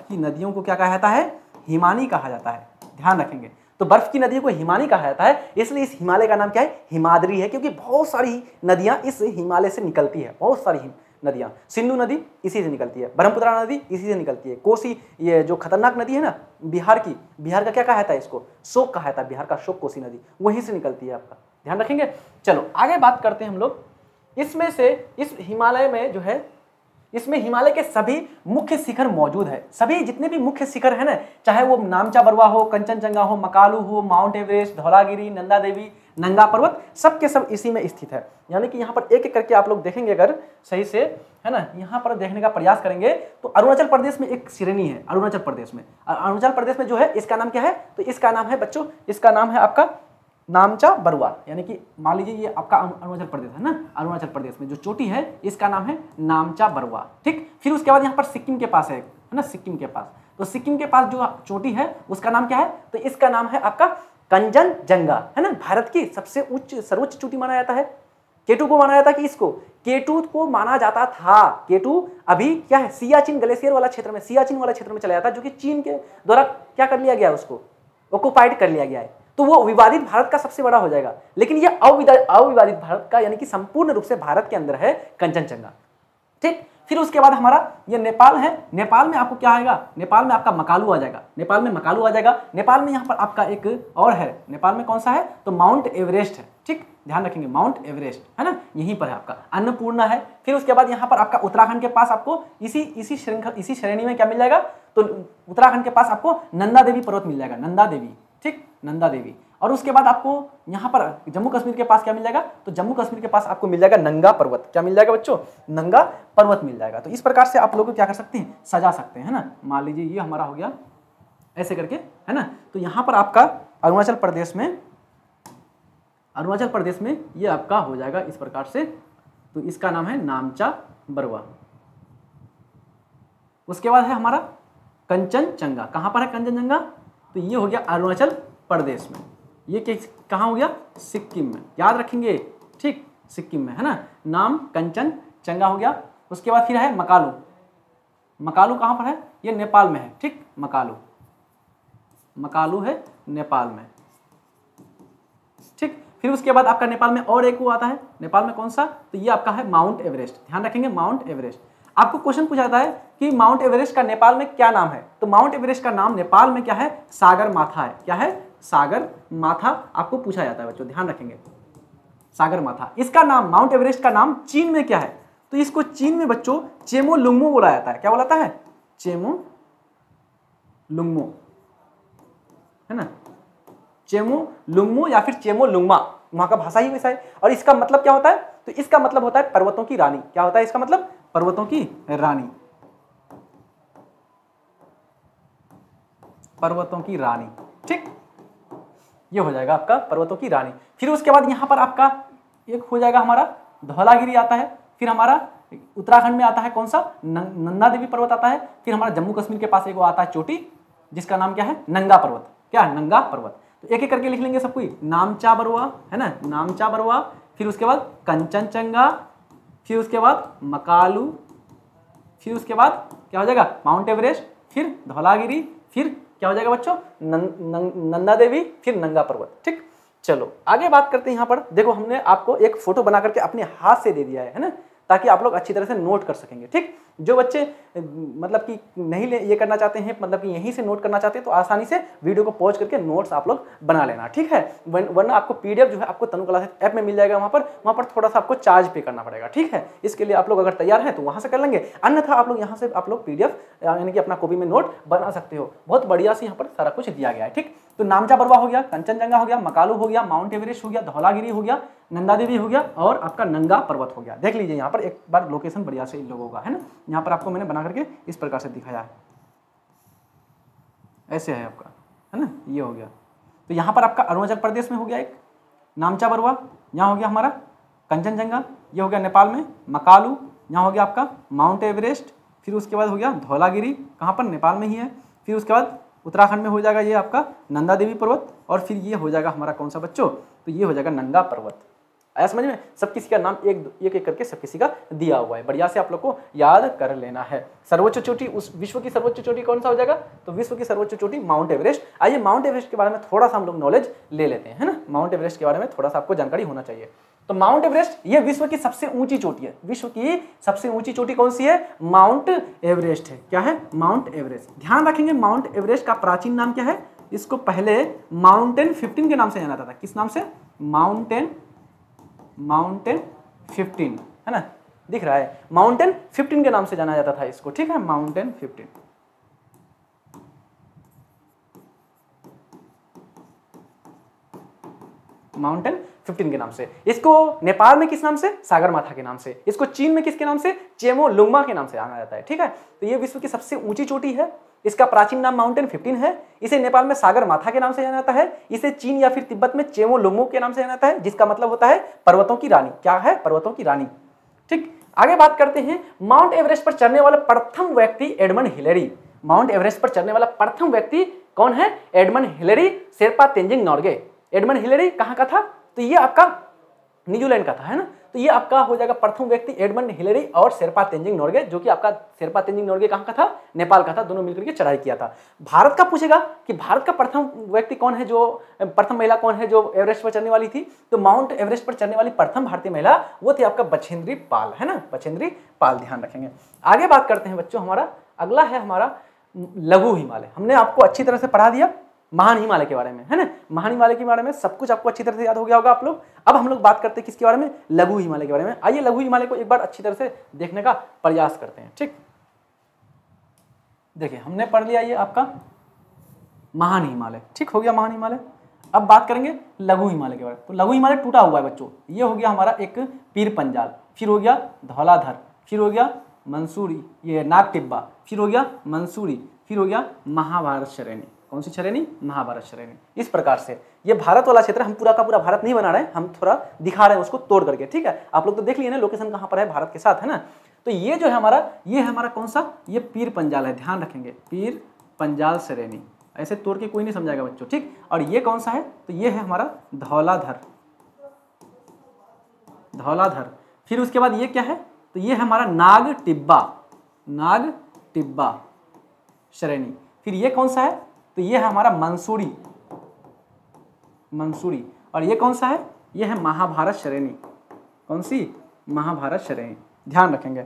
की नदियों को क्या कहा जाता है, हिमानी कहा जाता है, ध्यान रखेंगे। तो बर्फ की नदियों को हिमानी कहा जाता है, इसलिए इस हिमालय का नाम क्या है, हिमाद्री है, क्योंकि बहुत सारी नदियां इस हिमालय से निकलती है, बहुत सारी नदियां। सिंधु नदी इसी से निकलती है, ब्रह्मपुत्र नदी इसी से निकलती है, कोसी ये जो खतरनाक नदी है ना बिहार की, बिहार का क्या कहा जाता है इसको, शोक कहा जाता है, बिहार का शोक कोसी नदी वहीं से निकलती है आपका, ध्यान रखेंगे। चलो आगे बात करते हैं हम लोग, इसमें से इस हिमालय में जो है, इसमें हिमालय के सभी मुख्य शिखर मौजूद है। सभी जितने भी मुख्य शिखर है ना, चाहे वो नामचा बरुआ हो, कंचनजंगा हो, मकालू हो, माउंट एवरेस्ट, धौलागिरी, नंदा देवी, नंगा पर्वत, सब के सब इसी में स्थित है। यानी कि यहाँ पर एक एक करके आप लोग देखेंगे अगर सही से, है ना, यहाँ पर देखने का प्रयास करेंगे तो अरुणाचल प्रदेश में एक श्रेणी है, अरुणाचल प्रदेश में जो है इसका नाम क्या है, तो इसका नाम है बच्चों, इसका नाम है आपका नामचा बरुआ, यानी कि मान लीजिए ये आपका अरुणाचल प्रदेश है ना, अरुणाचल प्रदेश में जो चोटी है इसका नाम है नामचा बरुआ, ठीक। फिर उसके बाद यहाँ पर सिक्किम के पास है ना, सिक्किम के पास, तो सिक्किम के पास जो चोटी है उसका नाम क्या है, तो इसका नाम है आपका कंचनजंगा, है ना। भारत की सबसे सर्वोच्च चोटी माना जाता है। केटू को माना जाता है कि इसको, केटू को माना जाता था, केटू अभी क्या है, सियाचिन ग्लेशियर वाला क्षेत्र में, सियाचिन वाला क्षेत्र में चला जाता है, जो कि चीन के द्वारा क्या कर लिया गया, उसको ऑक्युपाइड कर लिया गया है, तो वो विवादित भारत का सबसे बड़ा हो जाएगा। लेकिन ये अविवादित भारत का यानी कि संपूर्ण रूप से भारत के अंदर है कंचनजंगा, ठीक। फिर उसके बाद हमारा ये नेपाल है, नेपाल में आपको क्या आएगा, नेपाल में आपका मकालू आ जाएगा, नेपाल में मकालू आ जाएगा। नेपाल में यहाँ पर आपका एक और है, नेपाल में कौन सा है, तो माउंट एवरेस्ट है, ठीक, ध्यान रखेंगे, माउंट एवरेस्ट है ना, यहीं पर है आपका अन्नपूर्णा है। फिर उसके बाद यहाँ पर आपका उत्तराखंड के पास आपको इसी श्रेणी में क्या मिल जाएगा, तो उत्तराखंड के पास आपको नंदा देवी पर्वत मिल जाएगा, नंदा देवी, ठीक, नंदा देवी। और उसके बाद आपको यहाँ पर जम्मू कश्मीर के पास क्या मिल जाएगा, तो जम्मू कश्मीर के पास आपको मिल जाएगा नंगा पर्वत। क्या मिल जाएगा बच्चों, नंगा पर्वत मिल जाएगा। तो इस प्रकार से आप लोग क्या कर सकते हैं, सजा सकते हैं, है ना। मान लीजिए ये हमारा हो गया ऐसे करके, है ना। तो यहाँ पर आपका अरुणाचल प्रदेश में ये आपका हो जाएगा इस प्रकार से, तो इसका नाम है नामचा बरुआ। उसके बाद है हमारा कंचनजंगा, कहाँ पर है कंचनजंगा, तो ये हो गया अरुणाचल प्रदेश में, ये कहाँ हो गया, सिक्किम में, याद रखेंगे, ठीक, सिक्किम में, है ना। नाम कंचनजंगा हो गया। उसके बाद फिर है मकालू, मकालू कहाँ पर है, ये नेपाल में है, ठीक, मकालू है नेपाल में, ठीक। फिर उसके बाद आपका नेपाल में और एक वो आता है, नेपाल में कौन सा, तो ये आपका है माउंट एवरेस्ट, ध्यान रखेंगे, माउंट एवरेस्ट। आपको क्वेश्चन पूछा जाता है कि माउंट एवरेस्ट का नेपाल में क्या नाम है, तो माउंट एवरेस्ट का नाम नेपाल में क्या है, सागर माथा है। क्या है, सागर माथा आपको पूछा जाता है बच्चों, ध्यान रखेंगे, सागर माथा। इसका नाम, माउंट एवरेस्ट का नाम चीन में क्या है, तो इसको चीन में बच्चों चेमोलुंगमो बोला जाता है। क्या बोला जाता है, चेमोलुंगमो, है ना, चेमोलुंगमो या फिर चेमोलुंगमा, वहां का भाषा ही वैसा है। और इसका मतलब क्या होता है, तो इसका मतलब होता है पर्वतों की रानी। क्या होता है इसका मतलब, पर्वतों की रानी, पर्वतों की रानी। ठीक, ये हो जाएगा आपका पर्वतों की रानी। फिर उसके बाद यहां पर आपका एक हो जाएगा हमारा धौलागिरी आता है। फिर हमारा उत्तराखंड में आता है कौन सा, नंदा देवी पर्वत आता है। फिर हमारा जम्मू कश्मीर के पास एक वो आता है चोटी, जिसका नाम क्या है, नंगा पर्वत। क्या, नंगा पर्वत। तो एक एक करके लिख लेंगे सब कोई, नामचा बरुआ है ना, नामचा बरुआ। फिर उसके बाद कंचनजंगा, फिर उसके बाद मकालू, फिर उसके बाद क्या हो जाएगा, माउंट एवरेस्ट, फिर धौलागिरी, फिर क्या हो जाएगा बच्चों, नंदा देवी, फिर नंगा पर्वत। ठीक, चलो आगे बात करते हैं। यहाँ पर देखो हमने आपको एक फोटो बना करके अपने हाथ से दे दिया है ना, ताकि आप लोग अच्छी तरह से नोट कर सकेंगे। ठीक, जो बच्चे मतलब कि नहीं ये करना चाहते हैं, मतलब कि यहीं से नोट करना चाहते हैं, तो आसानी से वीडियो को पॉज करके नोट्स आप लोग बना लेना। ठीक है, वरना आपको पीडीएफ जो है आपको तनु क्लासेस ऐप में मिल जाएगा, वहाँ पर थोड़ा सा आपको चार्ज पे करना पड़ेगा। ठीक है, इसके लिए आप लोग अगर तैयार हैं तो वहाँ से कर लेंगे, अन्यथा आप लोग यहाँ से आप लोग पीडीएफ यानी कि अपना कॉपी में नोट बना सकते हो। बहुत बढ़िया से यहाँ पर सारा कुछ दिया गया है। ठीक, तो नामचा बरुआ हो गया, कंचनजंगा हो गया, मकालू हो गया, माउंट एवरेस्ट हो गया, धौलागिरी हो गया, नंदा देवी हो गया, और आपका नंगा पर्वत हो गया। देख लीजिए यहाँ पर एक बार लोकेशन बढ़िया से इन लोगों का है ना, यहाँ पर आपको मैंने बना करके इस प्रकार से दिखाया है, ऐसे है आपका, है ना, ये हो गया। तो यहाँ पर आपका अरुणाचल प्रदेश में हो गया एक नामचा बरुआ, यहाँ हो गया हमारा कंचनजंगा, ये हो गया नेपाल में मकालू, यहाँ हो गया आपका माउंट एवरेस्ट, फिर उसके बाद हो गया धौलागिरी, कहाँ पर, नेपाल में ही है। फिर उसके बाद उत्तराखंड में हो जाएगा ये आपका नंदा देवी पर्वत, और फिर ये हो जाएगा हमारा कौन सा बच्चों, तो ये हो जाएगा नंगा पर्वत। आया समझ में, सब किसी का नाम एक एक करके सब किसी का दिया हुआ है, बढ़िया से आप लोग को याद कर लेना है। सर्वोच्च चोटी, उस विश्व की सर्वोच्च चोटी कौन सा हो जाएगा, तो विश्व की सर्वोच्च चोटी माउंट एवरेस्ट। आइए माउंट एवरेस्ट के बारे में थोड़ा सा हम लोग नॉलेज ले लेते हैं, है ना, माउंट एवरेस्ट के बारे में थोड़ा सा आपको जानकारी होना चाहिए। तो माउंट एवरेस्ट ये विश्व की सबसे ऊंची चोटी है, विश्व की सबसे ऊंची चोटी कौन सी है, माउंट एवरेस्ट है। क्या है, माउंट एवरेस्ट। ध्यान रखेंगे माउंट एवरेस्ट का प्राचीन नाम क्या है, इसको पहले माउंटेन 15 के नाम से जाना जाता था। किस नाम से, माउंटेन 15, है ना, दिख रहा है, माउंटेन 15 के नाम से जाना जाता था इसको। ठीक है, माउंटेन 15, माउंटेन 15 के नाम से। इसको नेपाल में किस नाम से, सागर माथा के नाम से। इसको चीन में किसके नाम से, चेमोलुंगमा के नाम से जाना जाता है। ठीक है, तो ये विश्व की सबसे ऊंची चोटी है, इसका प्राचीन नाम माउंटेन 15 है। इसे नेपाल में सागर माथा के नाम से जाना जाता है, इसे चीन या फिर तिब्बत में चेमोलुंगमो के नाम से जाना जाता है, जिसका मतलब होता है पर्वतों की रानी। क्या है, पर्वतों की रानी। ठीक, आगे बात करते हैं। माउंट एवरेस्ट पर चढ़ने वाला प्रथम व्यक्ति एडमंड हिलेरी। माउंट एवरेस्ट पर चढ़ने वाला प्रथम व्यक्ति कौन है, Edmund Hillary, Sherpa Tenzing Norgay. Edmund Hillary कहाँ का था, तो ये आपका न्यूजीलैंड का था, है ना। तो ये आपका हो जाएगा प्रथम व्यक्ति एडमंड हिलेरी और शेरपा तेंजिंग नोर्गे, जो कि आपका शेरपा तेंजिंग नोर्गे कहाँ का था, नेपाल का था। दोनों मिलकर के चढ़ाई किया था। भारत का पूछेगा कि भारत का प्रथम व्यक्ति कौन है, जो प्रथम महिला कौन है जो एवरेस्ट पर चढ़ने वाली थी, तो माउंट एवरेस्ट पर चढ़ने वाली प्रथम भारतीय महिला वो थी आपका बछेंद्री पाल, है ना, बछेंद्री पाल। ध्यान रखेंगे। आगे बात करते हैं बच्चों, हमारा अगला है हमारा लघु हिमालय। हमने आपको अच्छी तरह से पढ़ा दिया महान हिमालय के बारे में, है ना, महान हिमालय के बारे में सब कुछ आपको अच्छी तरह से याद हो गया होगा आप लोग। अब हम लोग बात करते हैं किसके बारे में, लघु हिमालय के बारे में। आइए लघु हिमालय को एक बार अच्छी तरह से देखने का प्रयास करते हैं। ठीक, देखिए हमने पढ़ लिया ये आपका महान हिमालय, ठीक हो गया महान हिमालय। अब बात करेंगे लघु हिमालय के बारे में। तो लघु हिमालय टूटा हुआ है बच्चों, ये हो गया हमारा एक पीर पंजाल, फिर हो गया धौलाधर, फिर हो गया मंसूरी, ये नाग टिब्बा, फिर हो गया मंसूरी, फिर हो गया महाभारत श्रेणी। कौन सी श्रेणी, महाभारत श्रेणी। इस प्रकार से ये भारत वाला क्षेत्र, हम पूरा का पूरा भारत नहीं बना रहे हैं, हम थोड़ा दिखा रहे हैं उसको तोड़ करके। ठीक है, आप लोग तो देख लिए ना लोकेशन कहाँ पर है भारत के साथ, है ना। तो ये जो है हमारा, ये है हमारा कौन सा, ये पीर पंजाल है। ध्यान रखेंगे, पीर पंजाल श्रेणी, ऐसे तोड़ के कोई नहीं समझाएगा बच्चों। ठीक, और ये कौन सा है, तो ये है हमारा धौलाधर, धौलाधर। फिर उसके बाद ये क्या है, तो ये है हमारा नाग टिब्बा, नाग टिब्बा श्रेणी। फिर ये कौन सा है, तो ये है हमारा मंसूरी, मंसूरी। और ये कौन सा है, ये है महाभारत श्रेणी। कौन सी, महाभारत श्रेणी। ध्यान रखेंगे।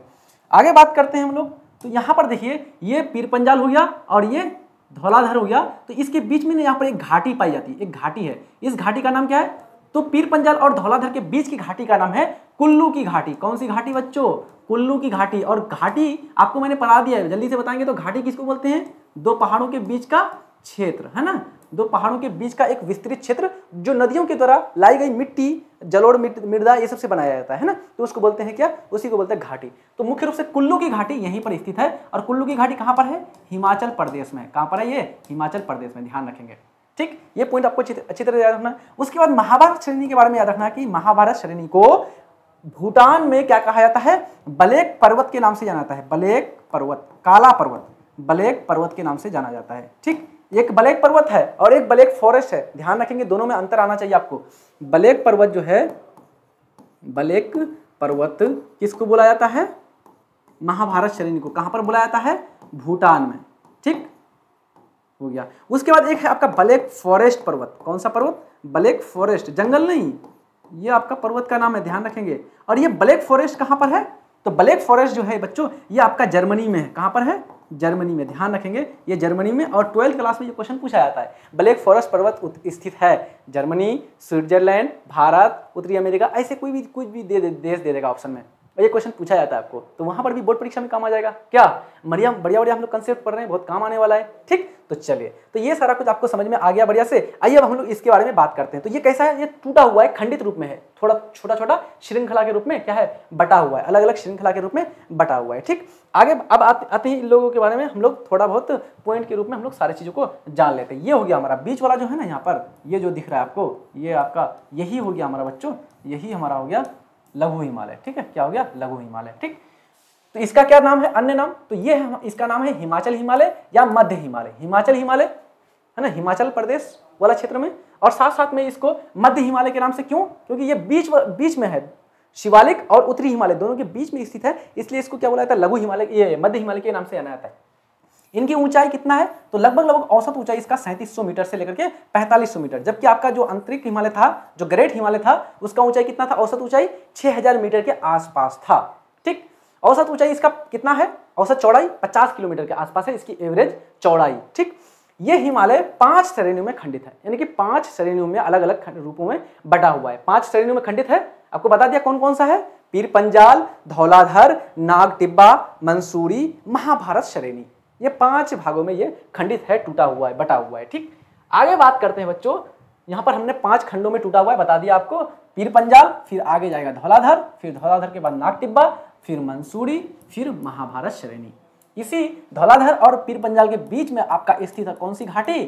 आगे बात करते हैं हम लोग। तो यहाँ पर देखिए ये पीर पंजाल हो गया और ये धौलाधर हो गया। तो इसके बीच में यहाँ पर एक घाटी पाई जाती है, एक घाटी है। इस घाटी का नाम क्या है, तो पीर पंजाल और धौलाधर के बीच की घाटी का नाम है कुल्लू की घाटी। कौन सी घाटी बच्चों, कुल्लू की घाटी। और घाटी आपको मैंने पढ़ा दिया है, जल्दी से बताएंगे तो घाटी किसको बोलते हैं, दो पहाड़ों के बीच का क्षेत्र, है ना, दो पहाड़ों के बीच का एक विस्तृत क्षेत्र जो नदियों के द्वारा लाई गई मिट्टी, जलोढ़ मृदा ये सबसे बनाया जाता है ना, तो उसको बोलते हैं क्या, उसी को बोलते हैं घाटी। तो मुख्य रूप से कुल्लू की घाटी यहीं पर स्थित है, और कुल्लू की घाटी कहाँ पर है, हिमाचल प्रदेश में। कहाँ पर है ये, हिमाचल प्रदेश में, ध्यान रखेंगे। ठीक, ये पॉइंट आपको अच्छी तरह याद रखना। उसके बाद महाभारत श्रेणी के बारे में याद रखना कि महाभारत श्रेणी को भूटान में क्या कहा जाता है, बलेक पर्वत के नाम से जाना जाता है। बलेक पर्वत, काला पर्वत, बलेक पर्वत के नाम से जाना जाता है। ठीक, एक बलेक पर्वत है और एक बलेक फॉरेस्ट है, ध्यान रखेंगे, दोनों में अंतर आना चाहिए आपको। बलेक पर्वत जो है, बलेक पर्वत किसको बोला जाता है, महाभारत श्रेणी को। कहां पर बोला जाता है, भूटान में। ठीक हो गया। उसके बाद एक है आपका बलेक फॉरेस्ट पर्वत। कौन सा पर्वत, बलेक फॉरेस्ट, जंगल नहीं, ये आपका पर्वत का नाम है, ध्यान रखेंगे। और ये ब्लैक फॉरेस्ट कहां पर है, तो ब्लैक फॉरेस्ट जो है बच्चों ये आपका जर्मनी में है। कहां पर है, जर्मनी में, ध्यान रखेंगे, ये जर्मनी में। और 12th क्लास में ये क्वेश्चन पूछा जाता है। ब्लैक फॉरेस्ट पर्वत स्थित है जर्मनी, स्विट्जरलैंड, भारत, उत्तरी अमेरिका, ऐसे कोई भी देश दे देगा ऑप्शन में, और ये क्वेश्चन पूछा जाता है आपको, तो वहां पर भी बोर्ड परीक्षा में काम आ जाएगा। क्या बढ़िया बढ़िया हम लोग कंसेप्ट पढ़ रहे हैं, बहुत काम आने वाला है। ठीक, तो चलिए, तो ये सारा कुछ आपको समझ में आ गया बढ़िया से। आइए अब हम लोग इसके बारे में बात करते हैं। तो ये कैसा है, ये टूटा हुआ है, खंडित रूप में है, थोड़ा छोटा छोटा श्रृंखला के रूप में क्या है, बटा हुआ है, अलग अलग श्रृंखला के रूप में बटा हुआ है। ठीक, आगे अब आते हैं इन लोगों के बारे में, हम लोग थोड़ा बहुत पॉइंट के रूप में हम लोग सारी चीजों को जान लेते हैं। ये हो गया हमारा बीच वाला जो है ना, यहाँ पर ये जो दिख रहा है आपको, ये आपका यही हो गया हमारा बच्चों, यही हमारा हो गया लघु हिमालय। ठीक है, क्या हो गया, लघु हिमालय। ठीक, तो इसका क्या नाम है, अन्य नाम, तो ये है, इसका नाम है हिमाचल हिमालय या मध्य हिमालय। हिमाचल हिमालय है ना, हिमाचल प्रदेश वाला क्षेत्र में, और साथ साथ में इसको मध्य हिमालय के नाम से, क्यों, क्योंकि ये बीच में है, शिवालिक और उत्तरी हिमालय दोनों के बीच में स्थित है, इसलिए इसको क्या बोला जाता है, लघु हिमालय, ये मध्य हिमालय के नाम से जाना जाता है। इनकी ऊंचाई कितना है, तो लगभग औसत ऊंचाई इसका 3700 मीटर से लेकर के 4500 मीटर, जबकि आपका जो आंतरिक हिमालय था, जो ग्रेट हिमालय था, उसका ऊंचाई कितना था, औसत ऊंचाई 6000 मीटर के आसपास था। ठीक, औसत ऊंचाई इसका कितना है, औसत चौड़ाई 50 किलोमीटर के आसपास है इसकी एवरेज चौड़ाई। ठीक, ये हिमालय 5 श्रेणियों में खंडित है, यानी कि 5 श्रेणियों में अलग अलग रूपों में बटा हुआ है। 5 श्रेणियों में खंडित है, आपको बता दिया कौन कौन सा है, पीर पंजाल, धौलाधर, नाग टिब्बा, मंसूरी, महाभारत श्रेणी, ये 5 भागों में ये खंडित है, टूटा हुआ है, बटा हुआ है। ठीक, आगे बात करते हैं बच्चों, यहाँ पर हमने 5 खंडों में टूटा हुआ है, बता दिया आपको, पीर पंजाल, फिर आगे जाएगा धौलाधर, फिर धौलाधर के बाद नाग टिब्बा, फिर मंसूरी, फिर महाभारत श्रेणी। इसी धौलाधर और पीर पंजाल के बीच में आपका स्थित है कौन सी घाटी,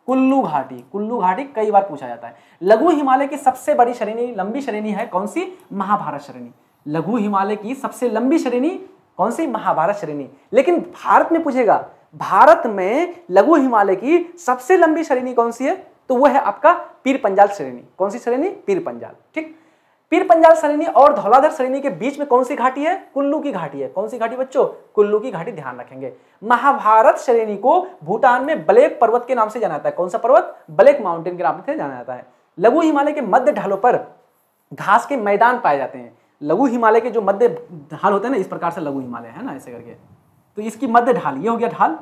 कुल्लू घाटी। कुल्लू घाटी कई बार पूछा जाता है। लघु हिमालय की सबसे बड़ी श्रेणी, लंबी श्रेणी है कौन सी, महाभारत श्रेणी। लघु हिमालय की सबसे लंबी श्रेणी कौन सी, महाभारत श्रेणी। लेकिन भारत में पूछेगा, भारत में लघु हिमालय की सबसे लंबी श्रेणी कौन सी है, तो वो है आपका पीर पंजाल श्रेणी। कौन सी श्रेणी, पीर पंजाल। ठीक, पीर पंजाल श्रेणी और धौलाधर श्रेणी के बीच में कौन सी घाटी है, कुल्लू की घाटी है। कौन सी घाटी बच्चों, कुल्लू की घाटी, ध्यान रखेंगे। महाभारत श्रेणी को भूटान में ब्लैक पर्वत के नाम से जाना जाता है। कौन सा पर्वत, ब्लैक माउंटेन के नाम से जाना जाता है। लघु हिमालय के मध्य ढालों पर घास के मैदान पाए जाते हैं। लघु हिमालय के जो मध्य ढाल होते हैं ना, इस प्रकार से लघु हिमालय है ना, ऐसे करके, तो इसकी मध्य ढाल, ये हो गया ढाल,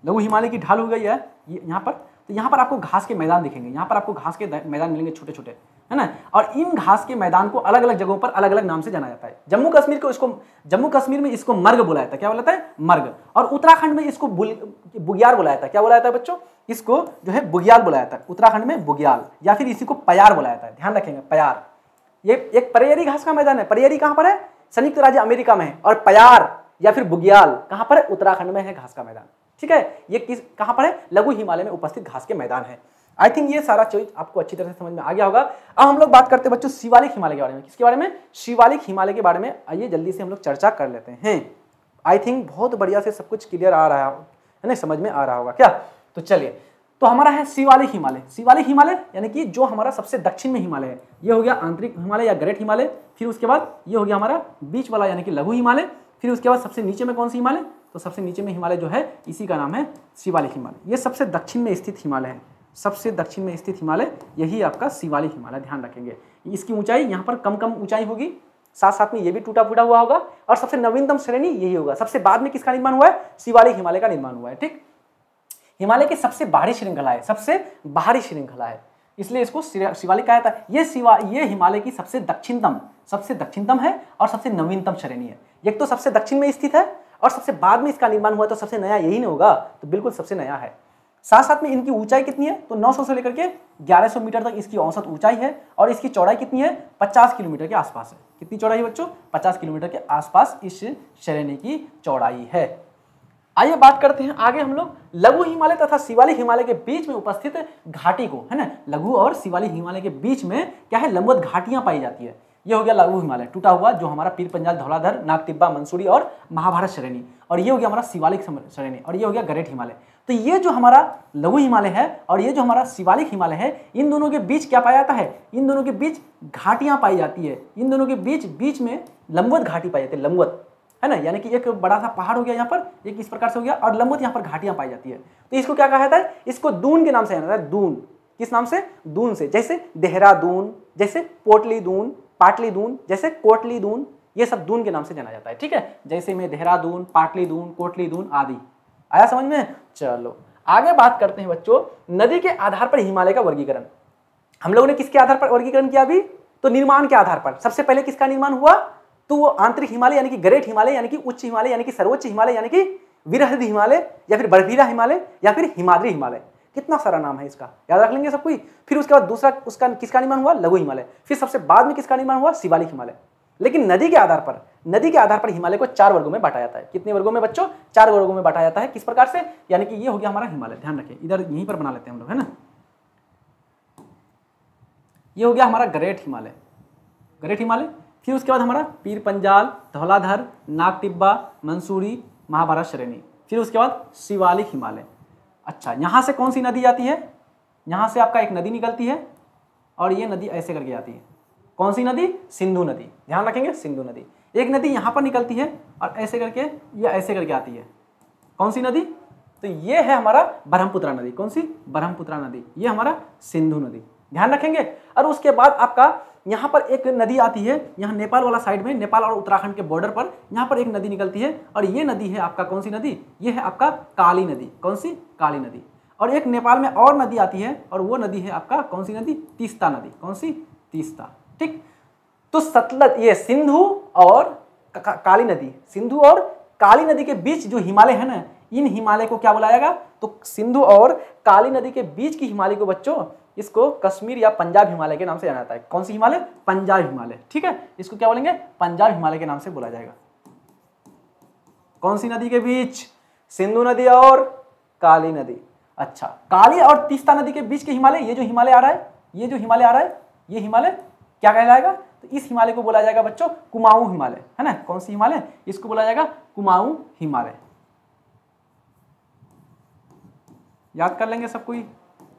लघु हिमालय की ढाल हो गई है यहाँ पर। तो यहाँ पर आपको घास के मैदान दिखेंगे, यहाँ पर आपको घास के मैदान मिलेंगे छोटे छोटे, है ना। और इन घास के मैदान को अलग अलग जगहों पर अलग अलग नाम से जाना जाता है। जम्मू कश्मीर में इसको मर्ग बुलाया जाता है। क्या बोला जाता है, मर्ग। और उत्तराखंड में इसको बुग्याल बुलाया जाता है। क्या बुलाया जाता है बच्चों, इसको जो है बुग्याल बुलाया जाता है, उत्तराखंड में बुग्याल, या फिर इसी को प्यार बुलाया जाता है। ध्यान रखेंगे, प्यार, ये एक परेरी घास का मैदान है। परेरी कहाँ पर है, संयुक्त राज्य अमेरिका में है, और प्यार या फिर बुग्याल कहाँ पर है, उत्तराखंड में है घास का मैदान। ठीक है, ये कहाँ पर है, लघु हिमालय में उपस्थित घास के मैदान है। आई थिंक ये सारा चीज आपको अच्छी तरह से समझ में आ गया होगा। अब हम लोग बात करते हैं बच्चों शिवालिक हिमालय के बारे में। किसके बारे में, शिवालिक हिमालय के बारे में। आइए जल्दी से हम लोग चर्चा कर लेते हैं। आई थिंक बहुत बढ़िया से सब कुछ क्लियर आ रहा है ना, समझ में आ रहा होगा क्या। तो चलिए, तो हमारा है शिवालिक हिमालय। शिवालिक हिमालय यानी कि जो हमारा सबसे दक्षिण में हिमालय है, ये हो गया आंतरिक हिमालय या ग्रेट हिमालय। फिर उसके बाद ये हो गया हमारा बीच वाला यानी कि लघु हिमालय। फिर उसके बाद सबसे नीचे में कौन सी हिमालय, तो सबसे नीचे में हिमालय जो है इसी का नाम है शिवालिक हिमालय। ये सबसे दक्षिण में स्थित हिमालय है, सबसे दक्षिण में स्थित हिमालय यही आपका शिवालिक हिमालय। ध्यान रखेंगे, इसकी ऊंचाई यहाँ पर कम कम ऊंचाई होगी, साथ साथ में ये भी टूटा फूटा हुआ होगा, और सबसे नवीनतम श्रेणी यही होगा। सबसे बाद में किसका निर्माण हुआ है, शिवालिक हिमालय का निर्माण हुआ है। ठीक, हिमालय की सबसे बाहरी श्रृंखला है, सबसे बाहरी श्रृंखला है, इसलिए इसको शिवालिक कहा जाता है। ये हिमालय की सबसे दक्षिणतम है और सबसे नवीनतम श्रेणी है। एक तो सबसे दक्षिण में स्थित है और सबसे बाद में इसका निर्माण हुआ, तो सबसे नया यही नहीं होगा, तो बिल्कुल सबसे नया है। साथ साथ में इनकी ऊंचाई कितनी है, तो 900 से लेकर के 1100 मीटर तक इसकी औसत ऊंचाई है और इसकी चौड़ाई कितनी है, 50 किलोमीटर के आसपास है। कितनी चौड़ाई है बच्चों, 50 किलोमीटर के आसपास इस श्रेणी की चौड़ाई है। आइए बात करते हैं आगे हम लोग लघु हिमालय तथा शिवालिक हिमालय के बीच में उपस्थित घाटी को, है ना। लघु और शिवालिक हिमालय के बीच में क्या है, लंबवत घाटियां पाई जाती है। ये हो गया लघु हिमालय टूटा हुआ, जो हमारा पीर पंजाल, धौलाधर, नाग तिब्बा, मंसूरी और महाभारत श्रेणी, और ये हो गया हमारा शिवालिक श्रेणी, और ये हो गया गरेट हिमालय। तो ये जो हमारा लघु हिमालय है और ये जो हमारा शिवालिक हिमालय है, इन दोनों के बीच क्या पाया जाता है, इन दोनों के बीच घाटियां पाई जाती है। इन दोनों के बीच में लंबवत घाटी पाई जाती है, लंबवत, है ना, यानी कि एक बड़ा सा पहाड़ हो गया यहाँ पर, एक इस प्रकार से हो गया, और लंबवत यहाँ पर घाटियां पाई जाती है। तो इसको क्या कहा जाता है, इसको दून के नाम से जाना जाता है। दून, किस नाम से, दून से। जैसे देहरादून, जैसे पोटली दून, पाटली दून, जैसे कोटली दून, ये सब दून के नाम से जाना जाता है। ठीक है, जैसे में देहरादून, पाटली दून, कोटली दून आदि। आया समझ में। चलो आगे बात करते हैं बच्चों, नदी के आधार पर हिमालय का वर्गीकरण। हम लोगों ने किसके आधार पर वर्गीकरण किया अभी, तो निर्माण के आधार पर। सबसे पहले किसका निर्माण हुआ, तो वो आंतरिक हिमालय यानी कि गरेट हिमालय, यानी कि उच्च हिमालय, यानी कि सर्वोच्च हिमालय, यानी कि विरहद हिमालय, या फिर बर्फीला हिमालय, या फिर हिमाद्री हिमालय। कितना सारा नाम है इसका, याद रख लेंगे सब कोई। फिर उसके बाद दूसरा उसका किसका निर्माण हुआ, लघु हिमालय। फिर सबसे बाद में किसका निर्माण हुआ, शिवालिक हिमालय। लेकिन नदी के आधार पर हिमालय को 4 वर्गों में बांटा जाता है। कितने वर्गों में बच्चों, 4 वर्गों में बांटा जाता है। किस प्रकार से, यानी कि ये हो गया हमारा हिमालय, ध्यान रखें, इधर यहीं पर बना लेते हैं हम लोग, है ना। ये हो गया हमारा गरेट हिमालय, गरेट हिमालय। फिर उसके बाद हमारा पीर पंजाल, धौलाधर, नाग तिब्बा, मंसूरी, महाभारत श्रेणी। फिर उसके बाद शिवालिक हिमालय। अच्छा, यहाँ से कौन सी नदी जाती है, यहाँ से आपका एक नदी निकलती है और ये नदी ऐसे करके जाती है। कौन सी नदी, सिंधु नदी, ध्यान रखेंगे, सिंधु नदी। एक नदी यहाँ पर निकलती है और ऐसे करके ये ऐसे करके आती है। कौन सी नदी, तो ये है हमारा ब्रह्मपुत्रा नदी। कौन सी, ब्रह्मपुत्रा नदी, ये हमारा सिंधु नदी, ध्यान रखेंगे। और उसके बाद आपका यहाँ पर एक नदी आती है, यहाँ नेपाल वाला साइड में, नेपाल और उत्तराखंड के बॉर्डर पर यहाँ पर एक नदी निकलती है और ये नदी है आपका, कौन सी नदी, ये है आपका काली नदी। कौन सी, काली नदी। और एक नेपाल में और नदी आती है और वो नदी है आपका, कौन सी नदी, तीस्ता नदी। कौन सी, तीस्ता। ठीक, तो सतलज, ये सिंधु और काली नदी, सिंधु और काली नदी के बीच जो हिमालय है ना, इन हिमालय को क्या बोला जाएगा, तो सिंधु और काली नदी के बीच की हिमालय को बच्चों, इसको कश्मीर या पंजाब हिमालय के नाम से जाना जाता है। कौन सी हिमालय, पंजाब हिमालय। ठीक है, इसको क्या बोलेंगे, पंजाब हिमालय के नाम से बोला जाएगा। कौन सी नदी के बीच, सिंधु नदी और काली नदी। अच्छा, काली और तीस्ता नदी के बीच के हिमालय, ये जो हिमालय आ रहा है, ये जो हिमालय आ रहा है, ये हिमालय क्या कहलाएगा, तो इस हिमालय को बोला जाएगा बच्चों कुमाऊं हिमालय, है ना। कौन सी हिमालय, इसको बोला जाएगा कुमाऊं हिमालय। याद कर लेंगे सब कोई,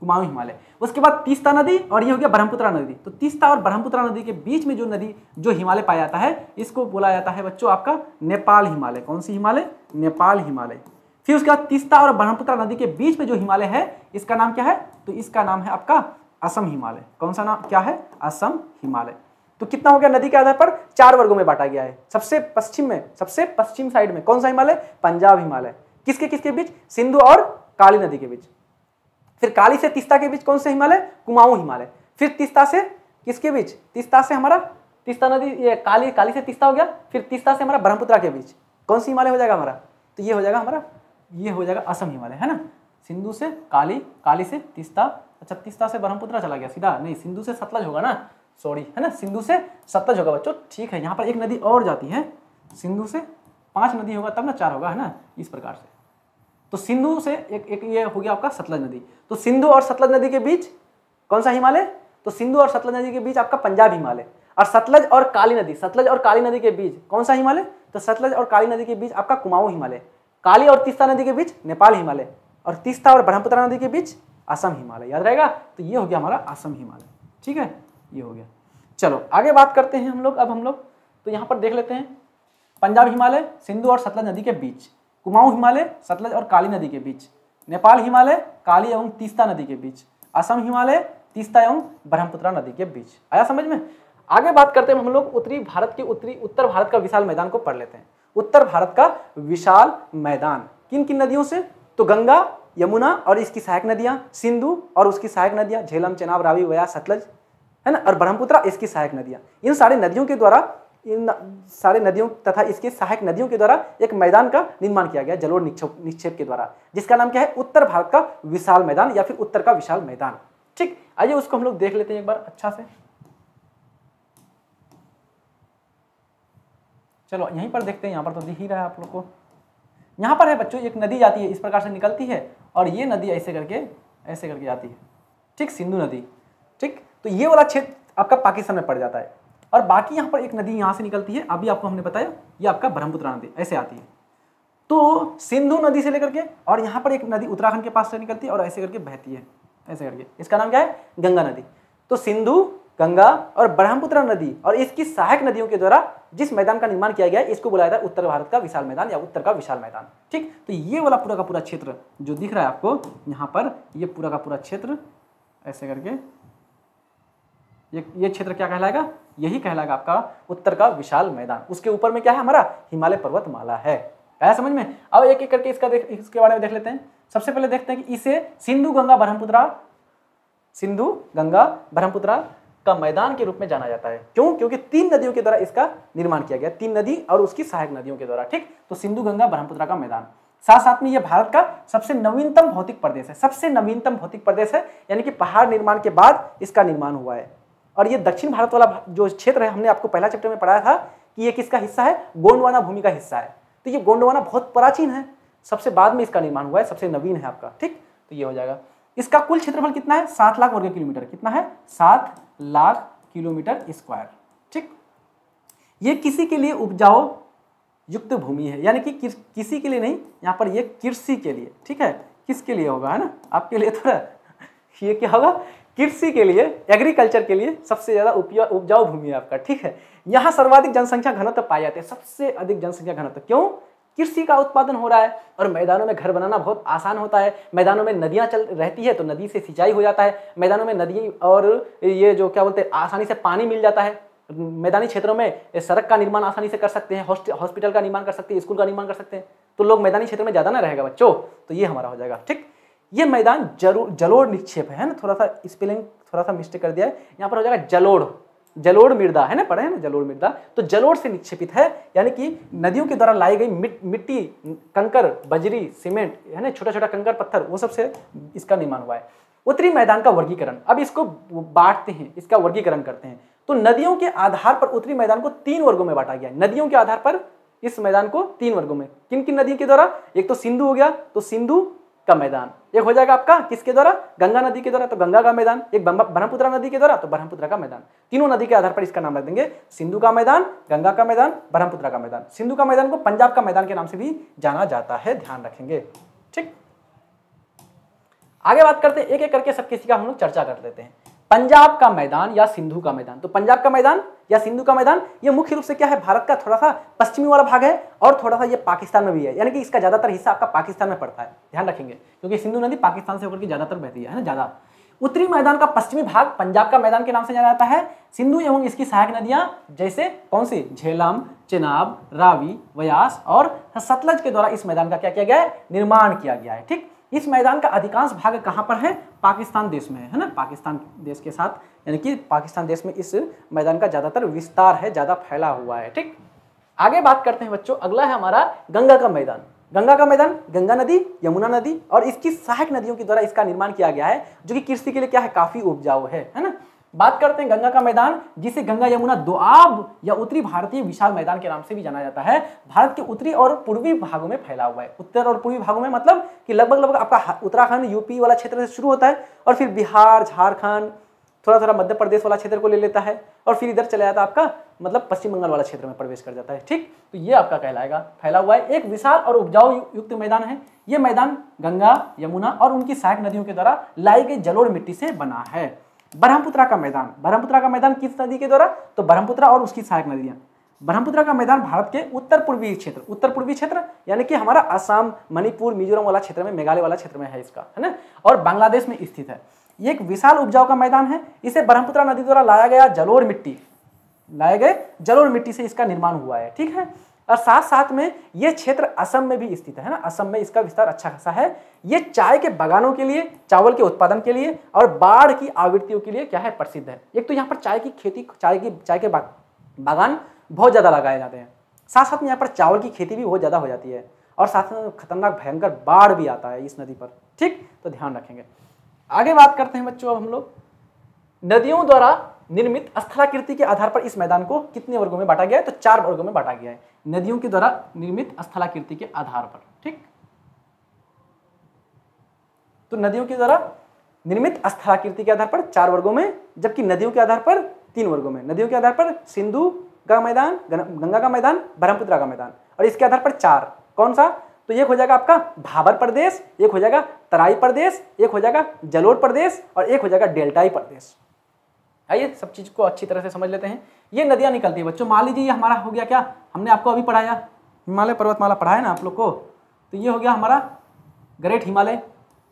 कुमाऊं हिमालय। उसके बाद तीस्ता नदी और ये हो गया ब्रह्मपुत्रा नदी। तो तीस्ता और ब्रह्मपुत्रा नदी के बीच में जो नदी, जो हिमालय पाया जाता है, इसको बोला जाता है बच्चों आपका नेपाल हिमालय। कौन सी हिमालय, नेपाल हिमालय। फिर उसके बाद तीस्ता और ब्रह्मपुत्रा नदी के बीच में जो हिमालय है, इसका नाम क्या है, तो इसका नाम है आपका असम हिमालय। कौन सा नाम, क्या है, असम हिमालय। तो कितना हो गया, नदी के आधार पर 4 वर्गों में बांटा गया है। सबसे पश्चिम में, सबसे पश्चिम साइड में कौन सा हिमालय, पंजाब हिमालय। किसके किसके बीच, सिंधु और काली नदी के बीच। फिर काली से तीस्ता के बीच कौन से हिमालय, कुमाऊं हिमालय। फिर तीस्ता से किसके बीच, तीस्ता से हमारा तीस्ता नदी, ये काली से तीस्ता हो गया। फिर तीस्ता से हमारा ब्रह्मपुत्रा के बीच कौन सी हिमालय हो जाएगा हमारा, तो ये हो जाएगा हमारा, ये हो जाएगा असम हिमालय, है ना। सिंधु से काली, काली से तीस्ता, अच्छा तीस्ता से ब्रह्मपुत्रा चला गया सीधा, नहीं सिंधु से सतलज होगा ना, सॉरी, है ना, सिंधु से सतलज होगा बच्चों। ठीक है, यहाँ पर एक नदी और जाती है, सिंधु से 5 नदी होगा तब ना 4 होगा, है ना, इस प्रकार से। तो सिंधु से एक ये हो गया आपका सतलज नदी। तो सिंधु और सतलज नदी के बीच कौन सा हिमालय, तो सिंधु और सतलज नदी के बीच आपका पंजाब हिमालय। और सतलज और काली नदी, सतलज और काली नदी के बीच कौन सा हिमालय, तो सतलज और काली नदी के बीच आपका कुमाऊं हिमालय। काली और तीस्ता नदी के बीच नेपाल हिमालय, और तीस्ता और ब्रह्मपुत्रा नदी के बीच असम हिमालय। याद रहेगा, तो ये हो गया हमारा असम हिमालय। ठीक है, ये हो गया। चलो आगे बात करते हैं हम लोग। अब हम लोग तो यहाँ पर देख लेते हैं, पंजाब हिमालय सिंधु और सतलज नदी के बीच, कुमाऊं हिमालय सतलज और काली नदी के बीच, नेपाल हिमालय काली एवं तीस्ता नदी के बीच, असम हिमालय तीस्ता एवं ब्रह्मपुत्रा नदी के बीच। आया समझ में। आगे बात करते हैं हम लोग उत्तरी भारत के उत्तर भारत का विशाल मैदान को पढ़ लेते हैं। उत्तर भारत का विशाल मैदान किन किन नदियों से, तो गंगा, यमुना और इसकी सहायक नदियां, सिंधु और उसकी सहायक नदियां झेलम, चेनाब, रावी, व्यास, सतलज, है ना, और ब्रह्मपुत्रा इसकी सहायक नदियां। इन सारी नदियों के द्वारा इन सारे नदियों तथा इसके सहायक नदियों के द्वारा एक मैदान का निर्माण किया गया जलोढ़ निक्षेप के द्वारा, जिसका नाम क्या है, उत्तर भारत का विशाल मैदान या फिर उत्तर का विशाल मैदान। ठीक, आइए उसको हम लोग देख लेते हैं एक बार अच्छा से। चलो यहीं पर देखते हैं, यहाँ पर तो दिख ही रहा है आप लोग को। यहाँ पर है बच्चों, एक नदी जाती है, इस प्रकार से निकलती है और ये नदी ऐसे करके जाती है। ठीक, सिंधु नदी। ठीक, तो ये वाला क्षेत्र आपका पाकिस्तान में पड़ जाता है और बाकी यहाँ पर एक नदी यहाँ से निकलती है, अभी आपको हमने बताया, ये आपका ब्रह्मपुत्र नदी ऐसे आती है। तो सिंधु नदी से लेकर के और यहाँ पर एक नदी उत्तराखंड के पास से निकलती है और ऐसे करके बहती है, ऐसे करके, इसका नाम क्या है, गंगा नदी। तो सिंधु, गंगा और ब्रह्मपुत्र नदी और इसकी सहायक नदियों के द्वारा जिस मैदान का निर्माण किया गया है, इसको बुलाया जाता है उत्तर भारत का विशाल मैदान या उत्तर का विशाल मैदान। ठीक, तो ये वाला पूरा का पूरा क्षेत्र जो दिख रहा है आपको यहाँ पर, ये पूरा का पूरा क्षेत्र ऐसे करके, ये क्षेत्र क्या कहलाएगा, यही कहलाएगा आपका उत्तर का विशाल मैदान। उसके ऊपर में क्या है, हमारा हिमालय पर्वतमाला है। आया समझ में? अब एक एक करके इसके बारे में देख लेते हैं। सबसे पहले देखते हैं कि इसे सिंधु गंगा ब्रह्मपुत्र का मैदान के रूप में जाना जाता है। क्यों? क्योंकि 3 नदियों के द्वारा इसका निर्माण किया गया, 3 नदी और उसकी सहायक नदियों के द्वारा। ठीक, तो सिंधु गंगा ब्रह्मपुत्र का मैदान, साथ साथ में यह भारत का सबसे नवीनतम भौतिक प्रदेश है, सबसे नवीनतम भौतिक प्रदेश है, यानी कि पहाड़ निर्माण के बाद इसका निर्माण हुआ है। और ये दक्षिण भारत वाला जो क्षेत्र है, हमने आपको पहला चैप्टर में पढ़ाया था कि ये किसका हिस्सा है, गोंडवाना भूमि का हिस्सा है। तो ये गोंडवाना बहुत प्राचीन है, सबसे बाद में इसका निर्माण हुआ है, सबसे नवीन है आपका। ठीक, तो ये हो जाएगा। इसका कुल क्षेत्रफल कितना है, 7 लाख वर्ग किलोमीटर। कितना है, 7 लाख किलोमीटर स्क्वायर। ठीक, ये किसी के लिए उपजाऊ युक्त भूमि है, यानी कि किसी के लिए नहीं, यहाँ पर ये कृषि के लिए। ठीक है, किसके लिए होगा, है ना, आपके लिए थोड़ा, ये क्या होगा, कृषि के लिए, एग्रीकल्चर के लिए सबसे ज्यादा उपजाऊ भूमि है आपका। ठीक है, यहाँ सर्वाधिक जनसंख्या घनत्व पाए जाते हैं, सबसे अधिक जनसंख्या घनत्व। क्यों? कृषि का उत्पादन हो रहा है और मैदानों में घर बनाना बहुत आसान होता है। मैदानों में नदियां चल रहती है तो नदी से सिंचाई हो जाता है, मैदानों में नदी और ये जो क्या बोलते हैं, आसानी से पानी मिल जाता है। मैदानी क्षेत्रों में सड़क का निर्माण आसानी से कर सकते हैं, हॉस्पिटल का निर्माण कर सकते हैं, स्कूल का निर्माण कर सकते हैं। तो लोग मैदानी क्षेत्र में ज्यादा ना रहेगा बच्चों, तो ये हमारा हो जाएगा। ठीक, ये मैदान जलोढ़ निक्षेप है ना, थोड़ा सा स्पेलिंग थोड़ा सा मिस्टेक कर दिया है, यहाँ पर हो जाएगा जलोढ़ मृदा, है ना, पढ़े हैं ना, जलोढ़ मृदा। तो जलोढ़ से निक्षेपित है, यानी कि नदियों के द्वारा लाई गई मिट्टी, कंकर, बजरी, सीमेंट, है ना, छोटा छोटा कंकर पत्थर, वो सबसे इसका निर्माण हुआ है। उत्तरी मैदान का वर्गीकरण, अब इसको बांटते हैं, इसका वर्गीकरण करते हैं। तो नदियों के आधार पर उत्तरी मैदान को 3 वर्गों में बांटा गया है। नदियों के आधार पर इस मैदान को 3 वर्गों में, किन किन नदियों के द्वारा, एक तो सिंधु हो गया, तो सिंधु का मैदान, एक हो जाएगा आपका किसके द्वारा, गंगा नदी के द्वारा, तो गंगा का मैदान, एक ब्रह्मपुत्र नदी के द्वारा, तो ब्रह्मपुत्र का मैदान। तीनों नदी के आधार पर इसका नाम रख देंगे, सिंधु का मैदान, गंगा का मैदान, ब्रह्मपुत्र का मैदान। सिंधु का मैदान को पंजाब का मैदान के नाम से भी जाना जाता है, ध्यान रखेंगे। ठीक, आगे बात करते हैं, एक एक करके सब किसी का हम लोग चर्चा कर लेते हैं। पंजाब का मैदान या सिंधु का मैदान, तो पंजाब का मैदान या सिंधु का मैदान, ये मुख्य रूप से क्या है, भारत का थोड़ा सा पश्चिमी वाला भाग है और थोड़ा सा ये पाकिस्तान में भी है, यानी कि इसका ज्यादातर हिस्सा आपका पाकिस्तान में पड़ता है, ध्यान रखेंगे, क्योंकि सिंधु नदी पाकिस्तान से होकर के ज्यादातर बहती है ना, ज्यादा। उत्तरी मैदान का पश्चिमी भाग पंजाब का मैदान के नाम से जाना जाता है। सिंधु एवं इसकी सहायक नदियां जैसे कौन सी, झेलम, चेनाब, रावी, व्यास और सतलज के द्वारा इस मैदान का क्या किया गया है, निर्माण किया गया है। ठीक, इस मैदान का अधिकांश भाग कहां पर है, पाकिस्तान देश में है ना, पाकिस्तान देश के साथ, यानी कि पाकिस्तान देश में इस मैदान का ज्यादातर विस्तार है, ज्यादा फैला हुआ है। ठीक, आगे बात करते हैं बच्चों, अगला है हमारा गंगा का मैदान। गंगा का मैदान, गंगा नदी, यमुना नदी और इसकी सहायक नदियों के द्वारा इसका निर्माण किया गया है, जो कि कृषि के लिए क्या है, काफी उपजाऊ है ना। बात करते हैं गंगा का मैदान, जिसे गंगा यमुना दोआब या उत्तरी भारतीय विशाल मैदान के नाम से भी जाना जाता है। भारत के उत्तरी और पूर्वी भागों में फैला हुआ है। उत्तर और पूर्वी भागों में मतलब कि लगभग आपका उत्तराखंड, यूपी वाला क्षेत्र से शुरू होता है और फिर बिहार, झारखंड, थोड़ा थोड़ा मध्य प्रदेश वाला क्षेत्र को ले लेता है और फिर इधर चला जाता है आपका मतलब पश्चिम बंगाल वाला क्षेत्र में प्रवेश कर जाता है। ठीक, तो ये आपका कहलाएगा फैला हुआ है, एक विशाल और उपजाऊ युक्त मैदान है। ये मैदान गंगा, यमुना और उनकी सहायक नदियों के द्वारा लाई गई जलोढ़ मिट्टी से बना है। ब्रह्मपुत्र का मैदान, ब्रह्मपुत्र का मैदान किस नदी के द्वारा, तो ब्रह्मपुत्र और उसकी सहायक नदियां। ब्रह्मपुत्र का मैदान भारत के उत्तर पूर्वी क्षेत्र यानी कि हमारा असम, मणिपुर, मिजोरम वाला क्षेत्र में, मेघालय वाला क्षेत्र में है इसका, है ना, और बांग्लादेश में स्थित है। ये एक विशाल उपजाऊ का मैदान है। इसे ब्रह्मपुत्र नदी द्वारा लाए गए जलोढ़ मिट्टी से इसका निर्माण हुआ है। ठीक है, और साथ साथ में ये क्षेत्र असम में भी स्थित है ना, असम में इसका विस्तार अच्छा खासा है। ये चाय के बागानों के लिए, चावल के उत्पादन के लिए और बाढ़ की आवृत्तियों के लिए क्या है, प्रसिद्ध है। एक तो यहाँ पर चाय की खेती, चाय के बागान बहुत ज़्यादा लगाए जाते हैं। साथ साथ में यहाँ पर चावल की खेती भी बहुत ज़्यादा हो जाती है और साथ में खतरनाक भयंकर बाढ़ भी आता है इस नदी पर। ठीक, तो ध्यान रखेंगे। आगे बात करते हैं बच्चों, अब हम लोग नदियों द्वारा निर्मित स्थलाकृति के आधार पर इस मैदान को कितने वर्गों में बांटा गया है? तो 4 वर्गों में बांटा गया है, नदियों के द्वारा निर्मित स्थलाकृति के आधार पर। ठीक, तो नदियों के द्वारा निर्मित स्थलाकृति के आधार पर 4 वर्गों में, जबकि नदियों के आधार पर 3 वर्गों में। नदियों के आधार पर सिंधु का मैदान, गंगा का मैदान, ब्रह्मपुत्र का मैदान, और इसके आधार पर 4 कौन सा? तो एक हो जाएगा आपका भाबर प्रदेश, एक हो जाएगा तराई प्रदेश, एक हो जाएगा जलोढ़ प्रदेश और एक हो जाएगा डेल्टाई प्रदेश। आइए सब चीज को अच्छी तरह से समझ लेते हैं। ये नदियां निकलती है बच्चों, मान लीजिए ये हमारा हो गया, क्या हमने आपको अभी पढ़ाया, हिमालय पर्वतमाला पढ़ाया ना आप लोग को, तो ये हो गया हमारा ग्रेट हिमालय,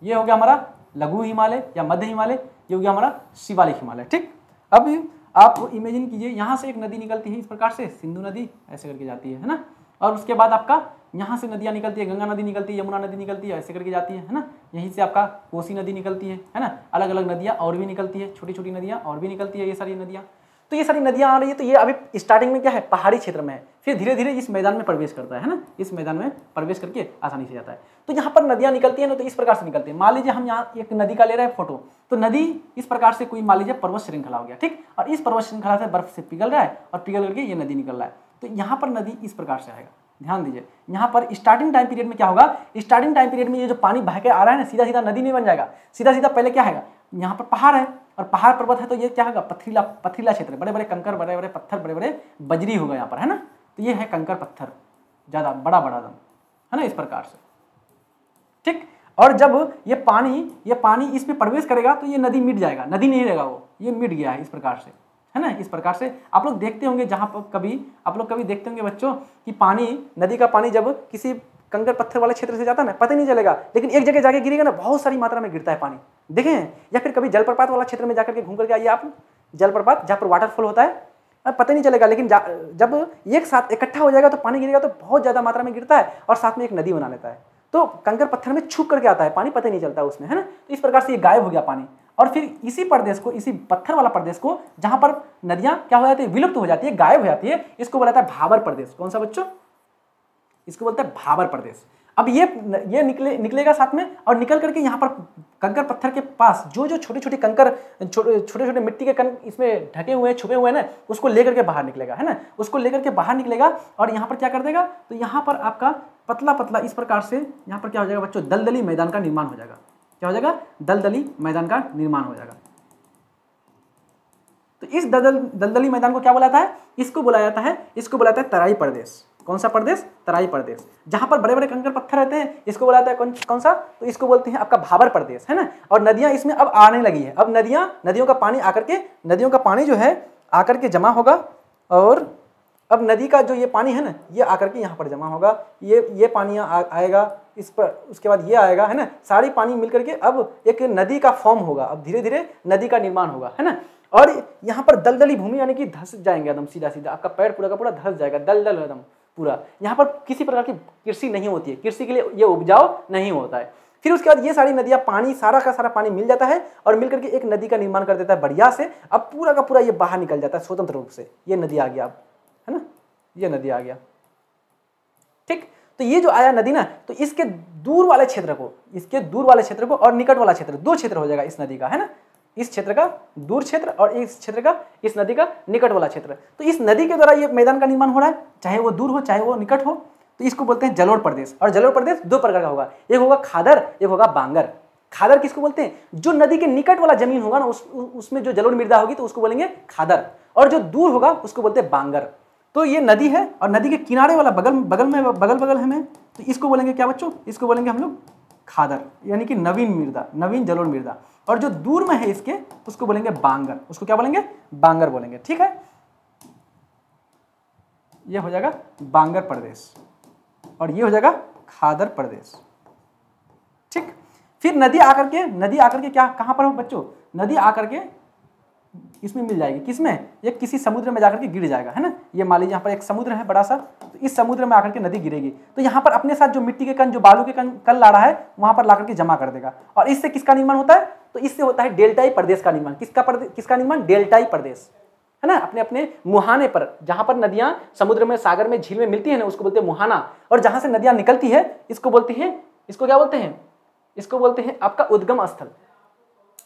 ये हो गया हमारा लघु हिमालय या मध्य हिमालय, ये हो गया हमारा शिवालिक हिमालय। ठीक, अब आप इमेजिन कीजिए यहाँ से एक नदी निकलती है इस प्रकार से, सिंधु नदी ऐसे करके जाती है ना, और उसके बाद आपका यहाँ से नदियाँ निकलती है, गंगा नदी निकलती है, यमुना नदी निकलती है, ऐसे करके जाती है ना, यहीं से आपका कोसी नदी निकलती है ना, अलग अलग नदियाँ और भी निकलती है, छोटी छोटी नदियाँ और भी निकलती है, ये सारी नदियाँ। तो ये सारी नदियाँ आ रही है, तो ये अभी स्टार्टिंग में क्या है, पहाड़ी क्षेत्र में है, फिर धीरे धीरे इस मैदान में प्रवेश करता है ना, इस मैदान में प्रवेश करके आसानी से जाता है। तो यहाँ पर नदियाँ निकलती है ना, तो इस प्रकार से निकलती है। मान लीजिए हम यहाँ एक नदी का ले रहे हैं फोटो, तो नदी इस प्रकार से कोई मान लीजिए पर्वत श्रृंखला हो गया, ठीक, और इस पर्वत श्रृंखला से बर्फ से पिघल रहा है और पिघल करके ये नदी निकल रहा है। तो यहाँ पर नदी इस प्रकार से आएगा, ध्यान दीजिए। यहाँ पर स्टार्टिंग टाइम पीरियड में क्या होगा, स्टार्टिंग टाइम पीरियड में ये जो पानी बह के आ रहा है ना, सीधा सीधा नदी नहीं बन जाएगा, सीधा सीधा पहले क्या है, यहाँ पर पहाड़ है और पहाड़ पर्वत है, तो ये क्या होगा, पथरीला क्षेत्र, बड़े बड़े कंकर, बड़े बड़े पत्थर, बड़े बड़े बजरी होगा यहाँ पर, है ना, तो ये है कंकर पत्थर, ज़्यादा बड़ा बड़ा दम, है ना, इस प्रकार से। ठीक, और जब ये पानी इसमें प्रवेश करेगा तो ये नदी मिट जाएगा, नदी नहीं रहेगा वो, ये मिट गया है इस प्रकार से, है ना। इस प्रकार से आप लोग देखते होंगे, जहाँ पर कभी आप लोग कभी देखते होंगे बच्चों कि पानी, नदी का पानी जब किसी कंकर पत्थर वाले क्षेत्र से जाता है ना, पता नहीं चलेगा, लेकिन एक जगह जाके गिरेगा ना, बहुत सारी मात्रा में गिरता है पानी, देखें। या फिर कभी जलप्रपात वाला क्षेत्र में जाकर के घूम करके आइए आप, जलप्रपात जहाँ पर वाटरफॉल होता है, पता नहीं चलेगा, लेकिन जब एक साथ इकट्ठा हो जाएगा तो पानी गिरेगा तो बहुत ज़्यादा मात्रा में गिरता है और साथ में एक नदी बना लेता है। तो कंकर पत्थर में छुप करके आता है पानी, पता नहीं चलता उसमें, है ना। तो इस प्रकार से ये गायब हो गया पानी, और फिर इसी प्रदेश को, इसी पत्थर वाला प्रदेश को, जहां पर नदियां क्या हो जाती है, विलुप्त हो जाती है, गायब हो जाती है, इसको बोला जाता है भाबर प्रदेश। कौन सा बच्चों, इसको बोलते हैं भाबर प्रदेश। अब ये निकलेगा साथ में, और निकल करके यहाँ पर कंकर पत्थर के पास जो जो छोटे छोटे कंकर, छोटे छोटे मिट्टी के कण इसमें ढके हुए हैं, छुपे हुए हैं ना, उसको लेकर के बाहर निकलेगा, है ना, उसको लेकर के बाहर निकलेगा और यहाँ पर क्या कर देगा, तो यहाँ पर आपका पतला पतला इस प्रकार से यहाँ पर क्या हो जाएगा बच्चों, दलदली मैदान का निर्माण हो जाएगा। क्या हो जाएगा, दलदली मैदान का निर्माण हो जाएगा। तो इस दलदली मैदान को क्या बोला जाता है, इसको बोला जाता है तराई प्रदेश। कौन सा प्रदेश, तराई प्रदेश। जहां पर बड़े बड़े कंकर पत्थर रहते हैं, इसको बोला जाता है कौन सा, तो इसको बोलते हैं आपका भाबर प्रदेश, है ना। और नदियां इसमें अब आने लगी है, अब नदियों का पानी आकर के, नदियों का पानी जो है आकर के जमा होगा, और अब नदी का जो ये पानी है ना, ये आकर के यहाँ पर जमा होगा, ये पानी आएगा इस पर, उसके बाद ये आएगा, है ना, सारी पानी मिल करके अब एक नदी का फॉर्म होगा, अब धीरे धीरे नदी का निर्माण होगा, है ना। और यहाँ पर दलदली भूमि यानी कि धस जाएंगे एकदम सीधा सीधा, आपका पैर पूरा का पूरा धस जाएगा, दलदल एकदम पूरा। यहाँ पर किसी प्रकार की कृषि नहीं होती है, कृषि के लिए ये उपजाऊ नहीं होता है। फिर उसके बाद ये सारी नदियाँ, पानी सारा का सारा पानी मिल जाता है और मिल करके एक नदी का निर्माण कर देता है बढ़िया से। अब पूरा का पूरा ये बाहर निकल जाता है स्वतंत्र रूप से, ये नदी आ गया अब, है ना, ये नदी आ गया। ठीक, तो ये जो आया नदी ना, तो इसके दूर वाले क्षेत्र को, और निकट वाला क्षेत्र, 2 क्षेत्र हो जाएगा इस नदी का, है ना, इस क्षेत्र का दूर क्षेत्र और इस क्षेत्र का, इस नदी का निकट वाला क्षेत्र। तो इस नदी के द्वारा ये मैदान का निर्माण हो रहा है, चाहे वो दूर हो चाहे वो निकट हो। तो इसको बोलते हैं जलोढ़ प्रदेश। और जलोढ़ प्रदेश 2 प्रकार का होगा, एक होगा खादर, एक होगा बांगर। खादर किसको बोलते हैं, जो नदी के निकट वाला जमीन होगा ना, उसमें जो जलोढ़ मृदा होगी तो उसको बोलेंगे खादर, और जो दूर होगा उसको बोलते हैं बांगर। तो ये नदी है और नदी के किनारे वाला बगल है में, तो इसको बोलेंगे क्या बच्चों, इसको बोलेंगे हम लोग खादर, यानी कि नवीन जलोढ़ मृदा। और जो दूर में है इसके, उसको बोलेंगे बांगर, उसको क्या बोलेंगे, बांगर बोलेंगे। ठीक है, ये हो जाएगा बांगर प्रदेश और ये हो जाएगा खादर प्रदेश। ठीक, फिर नदी आकर के क्या कहां पर हो बच्चों, नदी आकर के इसमें मिल जाएगी, किसमें, ये किसी समुद्र में जाकर के गिर जाएगा, है ना। ये मान लीजिए यहाँ पर एक समुद्र है बड़ा सा, तो इस समुद्र में आकर के नदी गिरेगी, तो यहाँ पर अपने साथ जो मिट्टी के कण, जो बालू के कण ला रहा है, वहां पर ला करके जमा कर देगा। और इससे किसका निर्माण होता है, तो इससे होता है डेल्टाई प्रदेश का निर्माण। किसका निर्माण, डेल्टाई प्रदेश, है ना, अपने अपने मुहाने पर, जहां पर नदियां समुद्र में, सागर में, झील में मिलती है ना, उसको बोलते हैं मुहाना। और जहां से नदियां निकलती है इसको बोलते हैं, इसको क्या बोलते हैं, इसको बोलते हैं आपका उद्गम स्थल,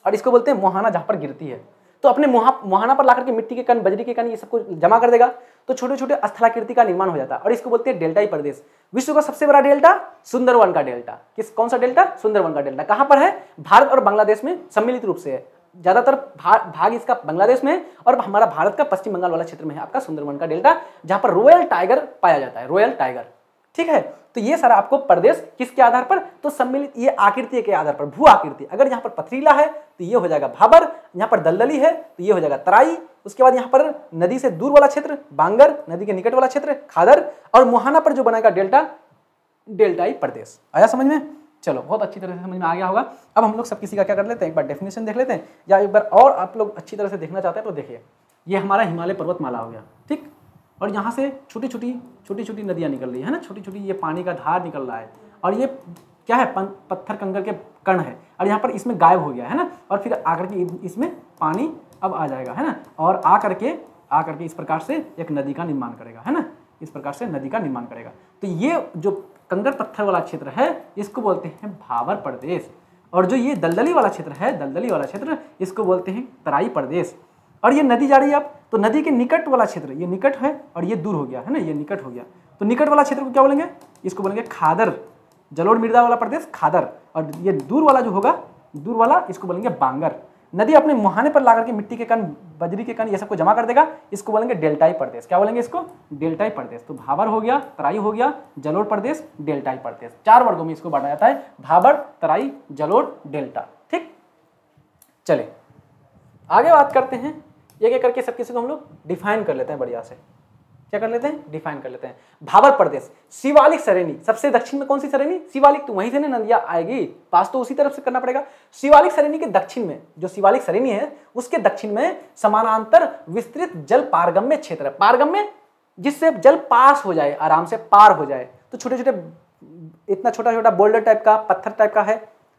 और इसको बोलते हैं मुहाना जहां पर गिरती है। तो अपने मुहाना पर लाकर के मिट्टी के कण, बजरी के कण, ये सबको जमा कर देगा तो छोटे छोटे स्थलाकृति का निर्माण हो जाता है, और इसको बोलते हैं डेल्टाई प्रदेश। विश्व का सबसे बड़ा डेल्टा सुंदरवन का डेल्टा, कौन सा डेल्टा, सुंदरवन का डेल्टा। कहां पर है, भारत और बांग्लादेश में सम्मिलित रूप से है। ज्यादातर भाग इसका बांग्लादेश में है, और हमारा भारत का पश्चिम बंगाल वाला क्षेत्र में है आपका सुंदरवन का डेल्टा, जहां पर रॉयल टाइगर पाया जाता है, रॉयल टाइगर। ठीक है, तो ये सारा आपको प्रदेश किसके आधार पर, तो सम्मिलित ये आकृति के आधार पर, भू आकृति। अगर यहाँ पर पथरीला है तो ये हो जाएगा भाबर, यहाँ पर दलदली है तो ये हो जाएगा तराई, उसके बाद यहाँ पर नदी से दूर वाला क्षेत्र बांगर, नदी के निकट वाला क्षेत्र खादर, और मुहाना पर जो बनेगा डेल्टा, डेल्टाई प्रदेश। आया समझ में, चलो बहुत अच्छी तरह से समझ में आ गया होगा। अब हम लोग सब किसी का क्या कर लेते हैं, एक बार डेफिनेशन देख लेते हैं, या एक बार और आप लोग अच्छी तरह से देखना चाहते हैं तो देखिए, ये हमारा हिमालय पर्वतमाला हो गया, ठीक, और यहाँ से छोटी छोटी नदियाँ निकल रही है ना, छोटी छोटी ये पानी का धार निकल रहा है, और ये क्या है, पत्थर कंकर के कण है, और यहाँ पर इसमें गायब हो गया है ना, और फिर आकर के इसमें पानी अब आ जाएगा, है ना, और आकर के इस प्रकार से एक नदी का निर्माण करेगा, है ना, इस प्रकार से नदी का निर्माण करेगा। तो ये जो कंकर पत्थर वाला क्षेत्र है इसको बोलते हैं भाबर प्रदेश, और जो ये दलदली वाला क्षेत्र है, दलदली वाला क्षेत्र, इसको बोलते हैं तराई प्रदेश। और ये नदी जा रही है अब, तो नदी के निकट वाला क्षेत्र, ये निकट है और ये दूर हो गया है ना, ये निकट हो गया, तो निकट वाला क्षेत्र को क्या बोलेंगे, इसको बोलेंगे खादर, जलोढ़ मृदा वाला प्रदेश खादर, और ये दूर वाला जो होगा, दूर वाला, इसको बोलेंगे बांगर। नदी अपने मुहाने पर लाकर के मिट्टी के कण, बजरी के कण, ये सबको जमा कर देगा, इसको बोलेंगे डेल्टाई प्रदेश। क्या बोलेंगे इसको, डेल्टाई प्रदेश। तो भाबर हो गया, तराई हो गया, जलोढ़ प्रदेश, डेल्टाई प्रदेश, 4 वर्गों में इसको बांटा जाता है, भाबर, तराई, जलोढ़, डेल्टा। ठीक, चले आगे बात करते हैं, एक एक करके सब किसी को हम लोग डिफाइन कर लेते हैं बढ़िया से। क्या कर लेते हैं, डिफाइन कर लेते हैं। भाबर प्रदेश, शिवालिक श्रेणी, सबसे दक्षिण में कौन सी श्रेणी, शिवालिक, तो वहीं से ना नदियां आएगी, पास तो उसी तरफ से करना पड़ेगा। शिवालिक श्रेणी के दक्षिण में, जो शिवालिक श्रेणी है उसके दक्षिण में समानांतर विस्तृत जल पारगम्य क्षेत्र है, पारगम्य जिससे जल पास हो जाए, आराम से पार हो जाए। तो छोटे छोटे, इतना छोटा छोटा बोल्डर टाइप का, पत्थर टाइप का है,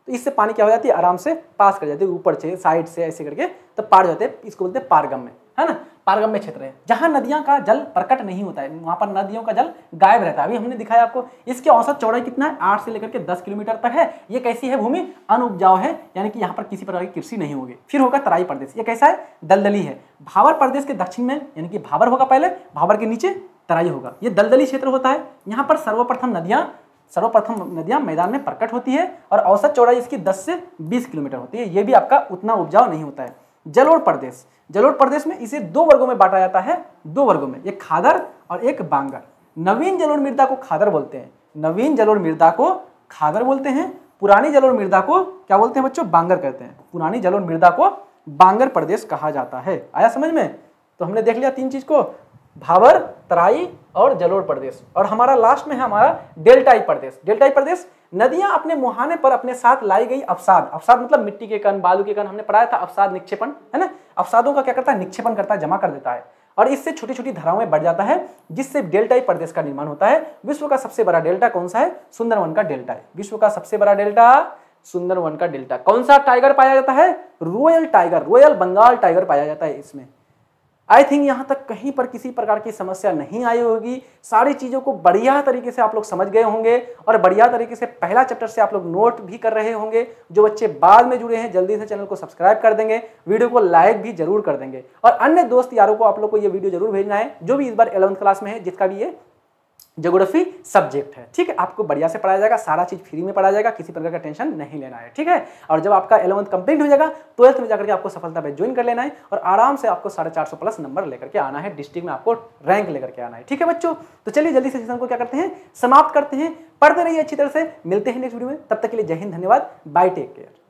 तो इससे पानी क्या हो जाती है, आराम से पास कर जाती है, ऊपर से, साइड से, ऐसे करके तो पार जाते हैं, इसको बोलते हैं पारगम्य, है ना, पारगम्य क्षेत्र है। जहां नदियां का जल प्रकट नहीं होता है, वहां पर नदियों का जल गायब रहता है। अभी हमने दिखाया आपको, इसकी औसत चौड़ाई कितना है, 8 से लेकर के 10 किलोमीटर तक है। ये कैसी है भूमि, अनुपजाऊ है, यानी कि यहाँ पर किसी प्रकार की कृषि नहीं होगी। फिर होगा तराई प्रदेश, ये कैसा है, दलदली है। भाबर प्रदेश के दक्षिण में, यानी कि भाबर होगा पहले, भाबर के नीचे तराई होगा, ये दलदली क्षेत्र होता है। यहाँ पर सर्वप्रथम नदियां मैदान में प्रकट होती है, और औसत चौड़ाई इसकी 10 से 20 किलोमीटर होती है। ये भी आपका उतना उपजाऊ नहीं होता है। जलोढ़ प्रदेश, जलोढ़ प्रदेश में इसे 2 वर्गों में बांटा जाता है, 2 वर्गों में, एक खादर और एक बांगर। नवीन जलोढ़ मृदा को खादर बोलते हैं, नवीन जलोढ़ मृदा को खादर बोलते हैं, पुरानी जलोढ़ मृदा को क्या बोलते हैं बच्चों, बांगर कहते हैं। पुरानी जलोढ़ मृदा को बांगर प्रदेश कहा जाता है। आया समझ में, तो हमने देख लिया 3 चीज को, भाबर, तराई और जलोढ़ प्रदेश, और हमारा लास्ट में है हमारा डेल्टाई प्रदेश। डेल्टाई प्रदेश, नदियां अपने मुहाने पर अपने साथ लाई गई अवसाद, अवसाद मतलब मिट्टी के कण, बालू के कण, हमने पढ़ाया था अवसाद निक्षेपण, है ना, अवसादों का क्या करता है, निक्षेपण करता है, जमा कर देता है, और इससे छोटी छोटी धाराओं में बढ़ जाता है, जिससे डेल्टाई प्रदेश का निर्माण होता है। विश्व का सबसे बड़ा डेल्टा कौन सा है, सुंदरवन का डेल्टा है। विश्व का सबसे बड़ा डेल्टा सुंदरवन का डेल्टा। कौन सा टाइगर पाया जाता है, royal tiger, royal Bengal tiger पाया जाता है इसमें। आई थिंक यहाँ तक कहीं पर किसी प्रकार की समस्या नहीं आई होगी। सारी चीज़ों को बढ़िया तरीके से आप लोग समझ गए होंगे, और बढ़िया तरीके से पहला चैप्टर से आप लोग नोट भी कर रहे होंगे। जो बच्चे बाद में जुड़े हैं जल्दी से चैनल को सब्सक्राइब कर देंगे, वीडियो को लाइक भी जरूर कर देंगे, और अन्य दोस्त यारों को आप लोग को ये वीडियो जरूर भेजना है जो भी इस बार 11th क्लास में है, जिसका भी ये ज्योग्राफी सब्जेक्ट है। ठीक है, आपको बढ़िया से पढ़ाया जाएगा, सारा चीज फ्री में पढ़ाया जाएगा, किसी प्रकार का टेंशन नहीं लेना है। ठीक है, और जब आपका 11th कंप्लीट हो जाएगा, 12th में जाकर के आपको सफलता पे ज्वाइन कर लेना है, और आराम से आपको 450 प्लस नंबर लेकर के आना है, डिस्ट्रिक्ट में आपको रैंक लेकर के आना है। ठीक है बच्चों, तो चलिए जल्दी से सेशन को क्या करते हैं, समाप्त करते हैं। पढ़ते रहिए अच्छी तरह से, मिलते हैं नेक्स्ट वीडियो में, तब तक के लिए जय हिंद, धन्यवाद, बाय, टेक केयर।